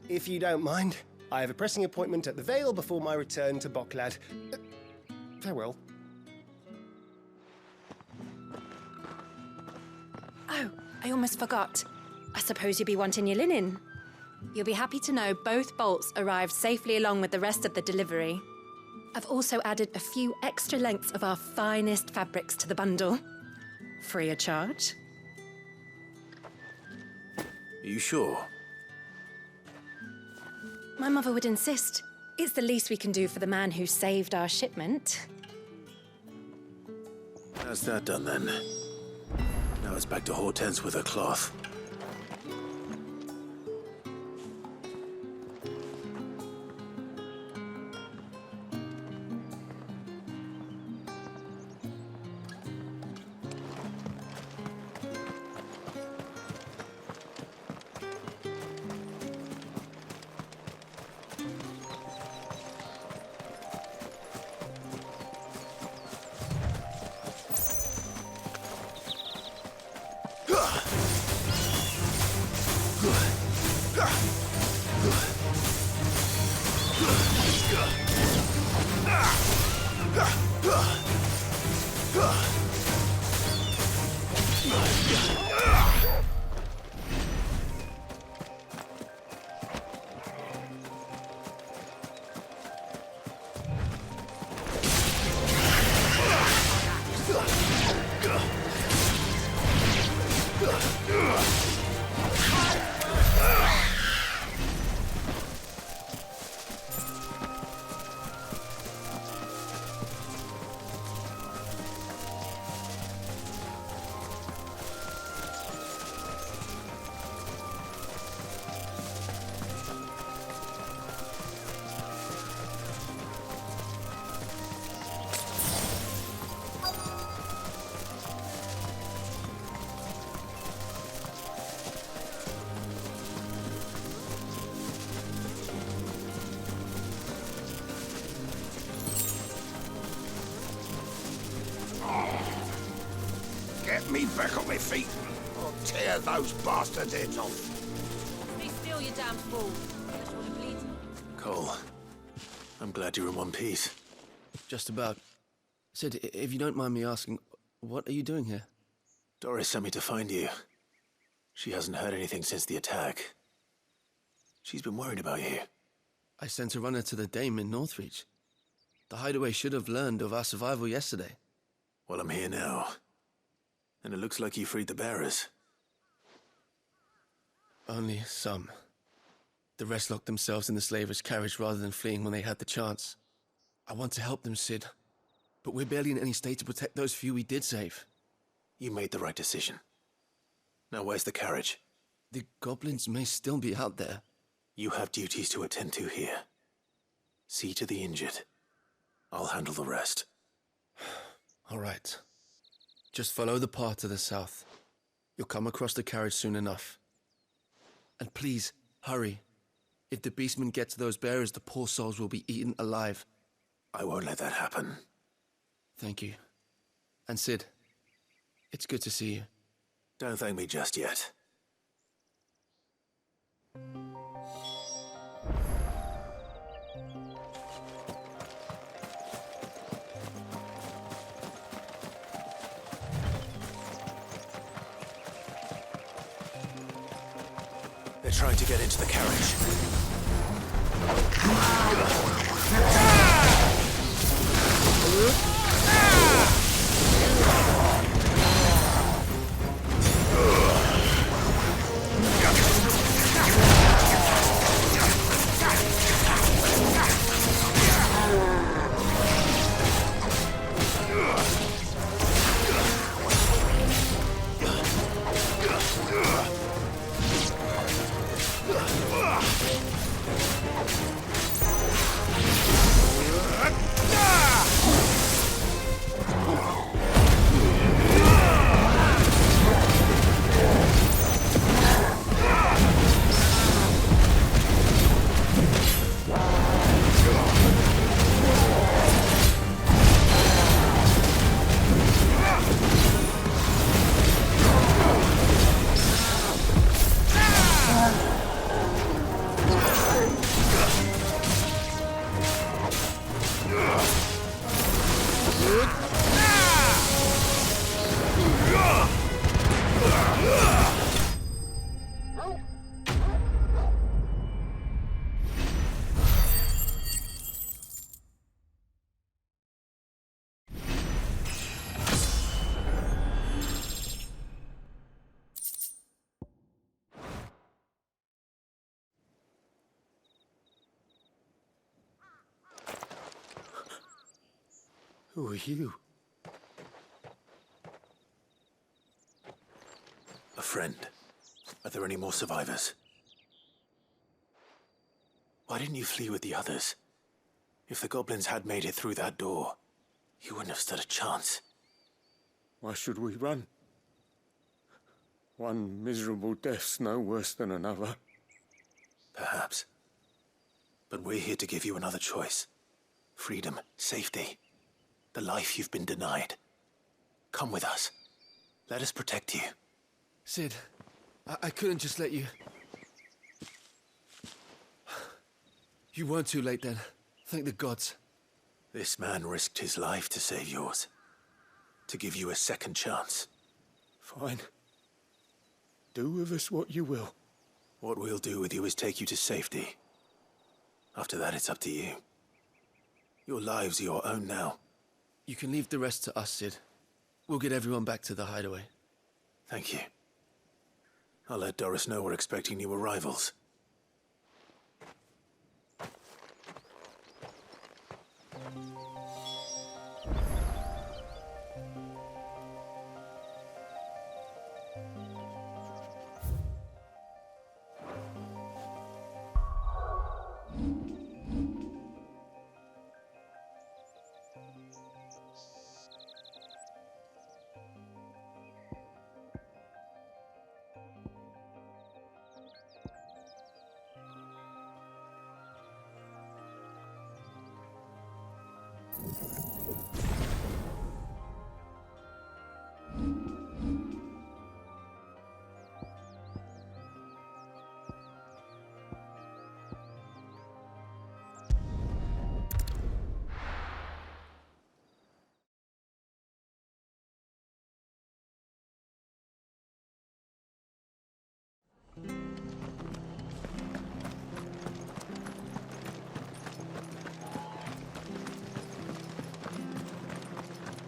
if you don't mind, I have a pressing appointment at the Vale before my return to Bocklad. Farewell. Oh, I almost forgot. I suppose you'll be wanting your linen. You'll be happy to know both bolts arrived safely along with the rest of the delivery. I've also added a few extra lengths of our finest fabrics to the bundle. Free of charge. Are you sure? My mother would insist. It's the least we can do for the man who saved our shipment. That's that done then. Now it's back to Hortense with her cloth. Get me back on my feet. I'll tear those bastards' heads off. Be still, you damn fool. That's what it bleeds. Cole, I'm glad you're in one piece. Just about. Sid, if you don't mind me asking, what are you doing here? Doris sent me to find you. She hasn't heard anything since the attack. She's been worried about you. I sent a runner to the Dame in Northreach. The hideaway should have learned of our survival yesterday. Well, I'm here now. And it looks like you freed the bearers. Only some. The rest locked themselves in the slavers' carriage rather than fleeing when they had the chance. I want to help them, Sid. But we're barely in any state to protect those few we did save. You made the right decision. Now where's the carriage? The goblins may still be out there. You have duties to attend to here. See to the injured. I'll handle the rest. All right. Just follow the path to the south. You'll come across the carriage soon enough. And please, hurry. If the beastmen get to those bearers, the poor souls will be eaten alive. I won't let that happen. Thank you. And Sid, it's good to see you. Don't thank me just yet. They're trying to get into the carriage. Who are you? A friend. Are there any more survivors? Why didn't you flee with the others? If the goblins had made it through that door, you wouldn't have stood a chance. Why should we run? One miserable death's no worse than another. Perhaps. But we're here to give you another choice. Freedom, safety, the life you've been denied. Come with us. Let us protect you. Sid, I couldn't just let you... You weren't too late then. Thank the gods. This man risked his life to save yours. To give you a second chance. Fine. Do with us what you will. What we'll do with you is take you to safety. After that, it's up to you. Your lives are your own now. You can leave the rest to us, Sid. We'll get everyone back to the hideaway. Thank you. I'll let Doris know we're expecting new arrivals.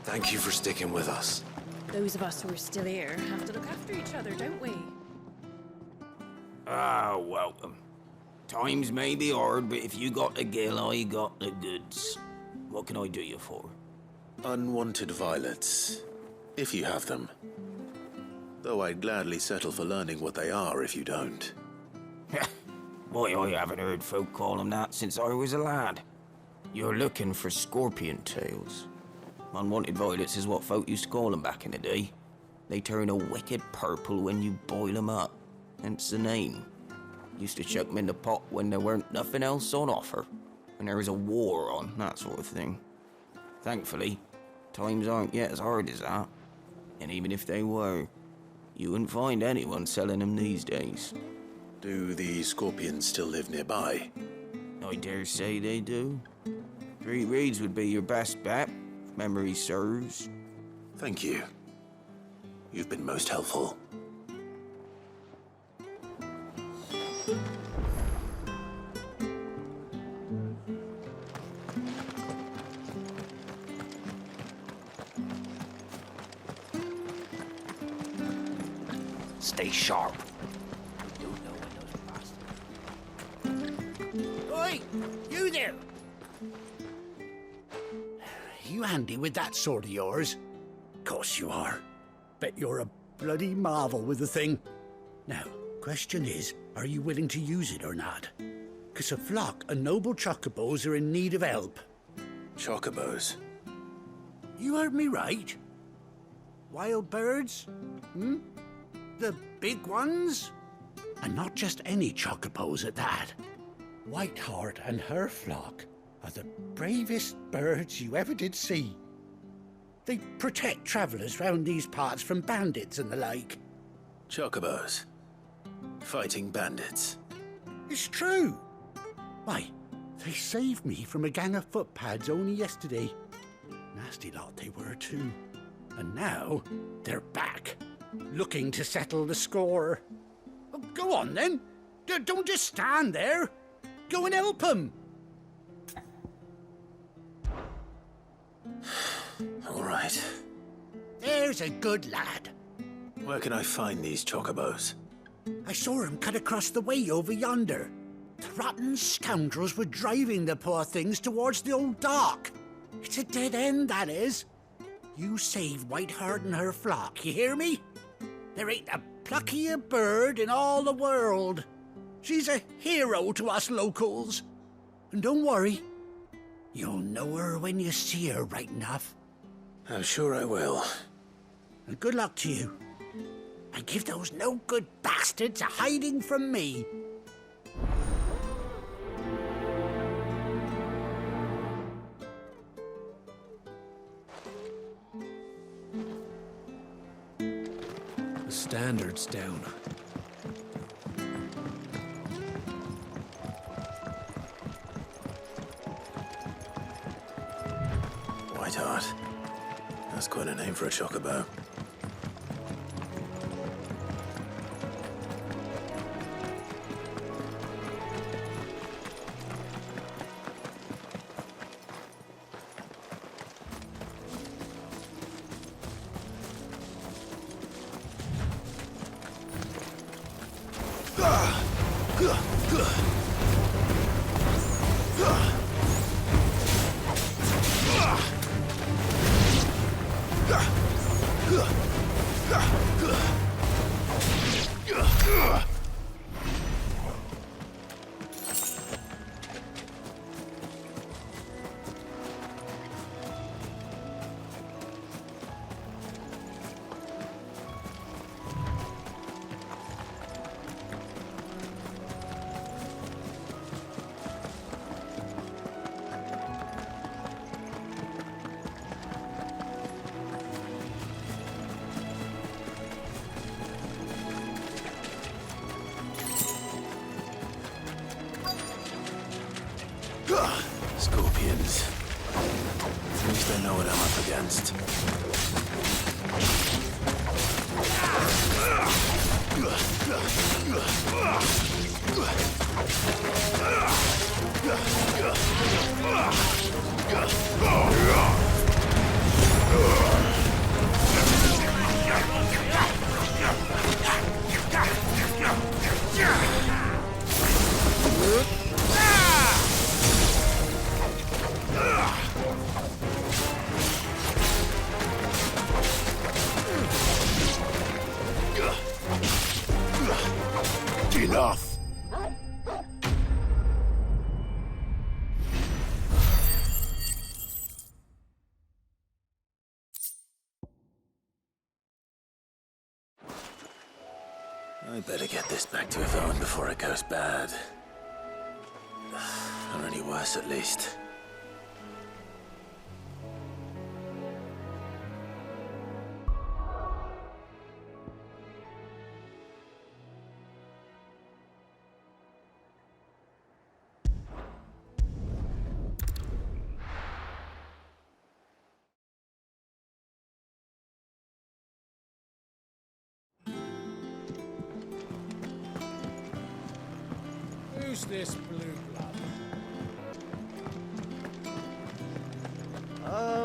Thank you for sticking with us. Those of us who are still here have to look after each other, don't we? Ah, welcome. Times may be hard, but if you got the gill, I got the goods. What can I do you for? Unwanted violets, if you have them. Though I'd gladly settle for learning what they are if you don't. Boy, I haven't heard folk call them that since I was a lad. You're looking for scorpion tails. Unwanted violets is what folk used to call them back in the day. They turn a wicked purple when you boil them up. Hence the name. Used to chuck them in the pot when there weren't nothing else on offer. When there was a war on, that sort of thing. Thankfully, times aren't yet as hard as that. And even if they were, you wouldn't find anyone selling them these days. Do the scorpions still live nearby? I dare say they do. 3 Reeds would be your best bet, if memory serves. Thank you. You've been most helpful. Stay sharp. Oi! You there! You handy with that sword of yours? Course you are. Bet you're a bloody marvel with the thing. Now, question is, are you willing to use it or not? 'Cause a flock of noble chocobos are in need of help. Chocobos? You heard me right. Wild birds? The big ones? And not just any chocobos at that. Whiteheart and her flock are the bravest birds you ever did see. They protect travellers round these parts from bandits and the like. Chocobos? Fighting bandits? It's true. Why, they saved me from a gang of footpads only yesterday. Nasty lot they were too. And now they're back, looking to settle the score. Oh, go on then. Don't just stand there. Go and help them. All right. There's a good lad. Where can I find these chocobos? I saw him cut across the way over yonder. The rotten scoundrels were driving the poor things towards the old dock. It's a dead end, that is. You save Whiteheart and her flock, you hear me? There ain't a pluckier bird in all the world. She's a hero to us locals. And don't worry, you'll know her when you see her right enough. I'm sure I will. And good luck to you. And give those no-good bastards a hiding from me. The standard's down. Whiteheart. That's quite a name for a chocobo. Scorpions. At least I know what I'm up against. Enough! I better get this back to Yvonne before it goes bad. Or any worse, at least. Who's this blue blood?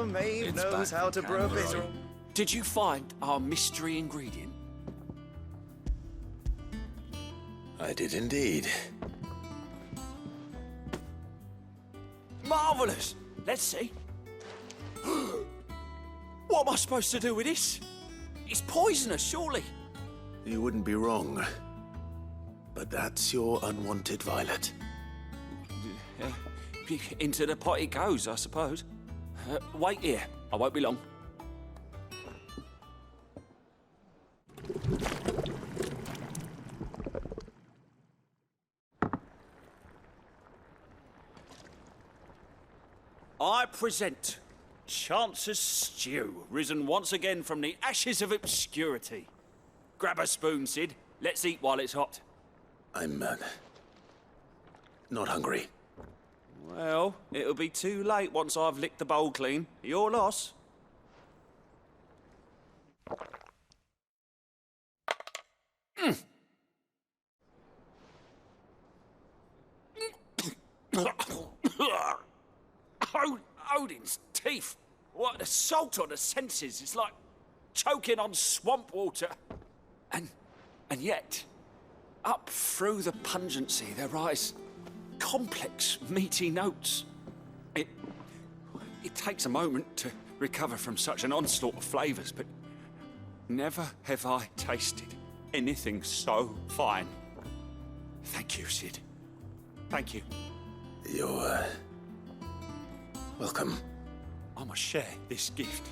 Maeve It's knows back how to from brew a Canberra. bitter. Did you find our mystery ingredient? I did indeed. Marvellous! Let's see. What am I supposed to do with this? It's poisonous, surely. You wouldn't be wrong. But that's your unwanted violet. Into the pot it goes, I suppose. Wait here. I won't be long. I present Chance's Stew, risen once again from the ashes of obscurity. Grab a spoon, Sid. Let's eat while it's hot. I'm, not hungry. Well, it'll be too late once I've licked the bowl clean. Your loss. Odin's teeth. What, the salt on the senses. It's like choking on swamp water. And yet, up through the pungency, there rise complex, meaty notes. It takes a moment to recover from such an onslaught of flavours, but never have I tasted anything so fine. Thank you, Sid. Thank you. You're, welcome. I must share this gift.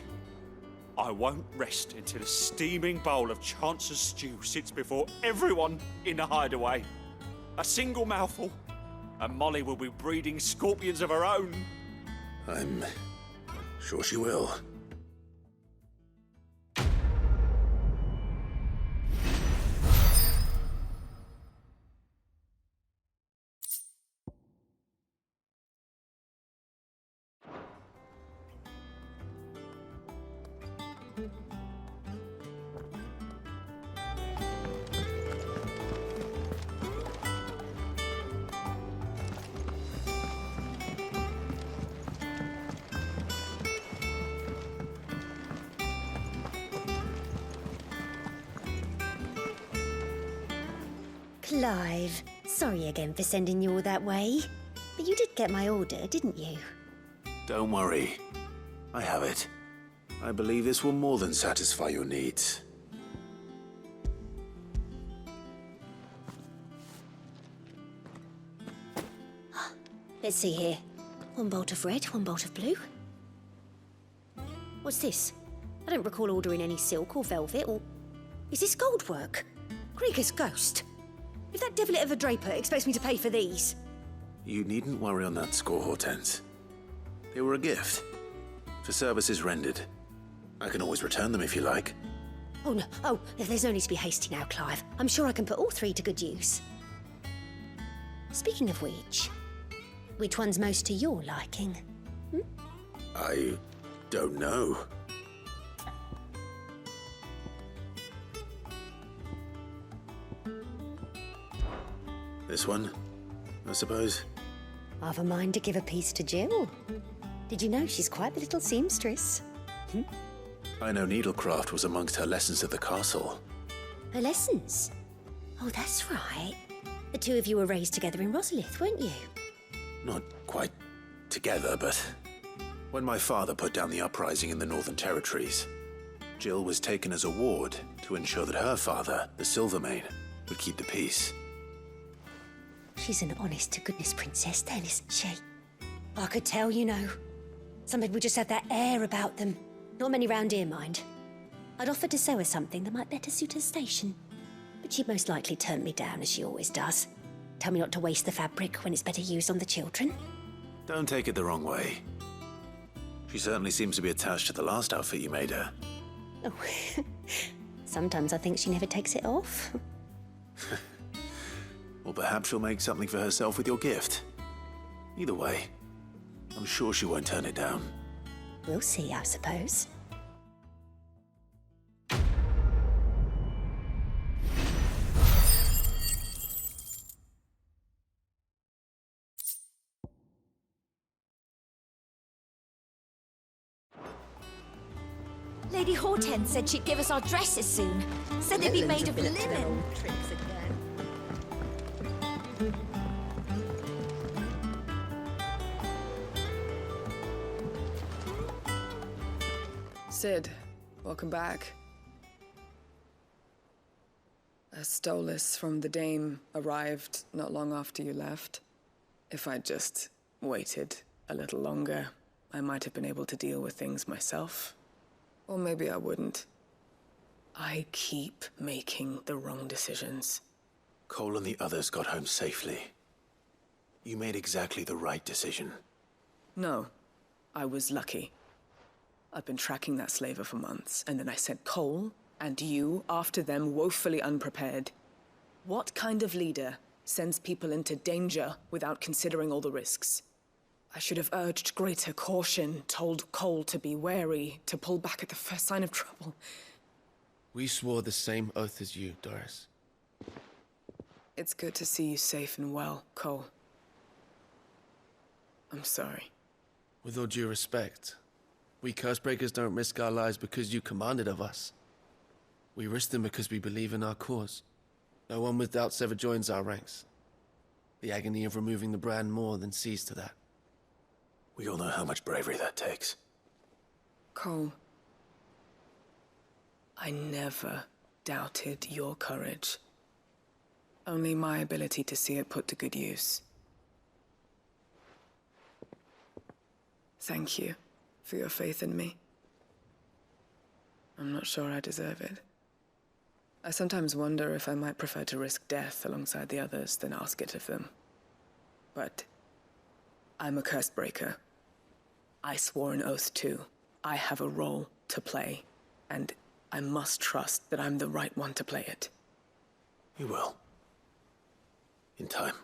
I won't rest until a steaming bowl of Chance's stew sits before everyone in the hideaway. A single mouthful, and Molly will be breeding scorpions of her own. I'm sure she will. Clive, sorry again for sending you all that way. But you did get my order, didn't you? Don't worry. I have it. I believe this will more than satisfy your needs. Let's see here. One bolt of red, one bolt of blue. What's this? I don't recall ordering any silk or velvet or... Is this gold work? Krieger's ghost. If that devilet of a draper expects me to pay for these... You needn't worry on that score, Hortense. They were a gift. For services rendered. I can always return them if you like. Oh, no. Oh, there's no need to be hasty now, Clive. I'm sure I can put all three to good use. Speaking of which one's most to your liking? I don't know. This one, I suppose. I've a mind to give a piece to Jill. Did you know she's quite the little seamstress? I know needlecraft was amongst her lessons at the castle. Her lessons? Oh, that's right. The two of you were raised together in Rosalith, weren't you? Not quite together, but when my father put down the uprising in the Northern Territories, Jill was taken as a ward to ensure that her father, the Silvermane, would keep the peace. She's an honest-to-goodness princess then, isn't she? I could tell, you know. Some people just have that air about them. Not many round here, mind. I'd offered to sew her something that might better suit her station. But she'd most likely turn me down, as she always does. Tell me not to waste the fabric when it's better used on the children. Don't take it the wrong way. She certainly seems to be attached to the last outfit you made her. Oh, sometimes I think she never takes it off. Or perhaps she'll make something for herself with your gift. Either way, I'm sure she won't turn it down. We'll see, I suppose. Lady Hortense said she'd give us our dresses soon. Said they'd be made of linen. Sid, welcome back. A Stolas from the Dame arrived not long after you left. If I'd just waited a little longer, I might have been able to deal with things myself. Or maybe I wouldn't. I keep making the wrong decisions. Cole and the others got home safely. You made exactly the right decision. No, I was lucky. I've been tracking that slaver for months, and then I sent Cole and you after them, woefully unprepared. What kind of leader sends people into danger without considering all the risks? I should have urged greater caution, told Cole to be wary, to pull back at the first sign of trouble. We swore the same oath as you, Doris. It's good to see you safe and well, Cole. I'm sorry. With all due respect, we Cursebreakers don't risk our lives because you commanded of us. We risk them because we believe in our cause. No one with doubts ever joins our ranks. The agony of removing the brand more than sees to that. We all know how much bravery that takes. Cole, I never doubted your courage. Only my ability to see it put to good use. Thank you for your faith in me. I'm not sure I deserve it. I sometimes wonder if I might prefer to risk death alongside the others than ask it of them. But I'm a Cursebreaker. I swore an oath too. I have a role to play, and I must trust that I'm the right one to play it. You will. In time.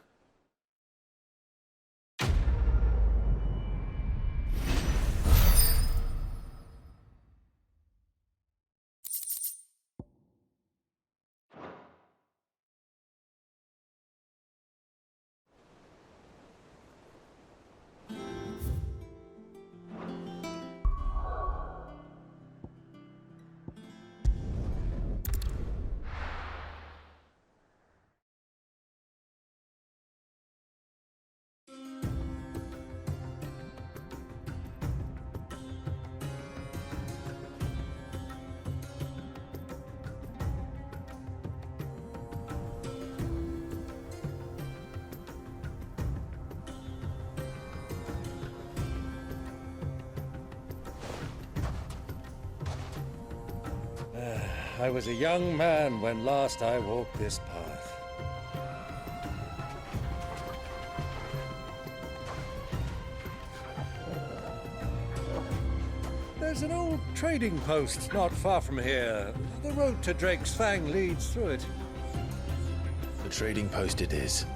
I was a young man when last I walked this path. There's an old trading post not far from here. The road to Drake's Fang leads through it. The trading post it is.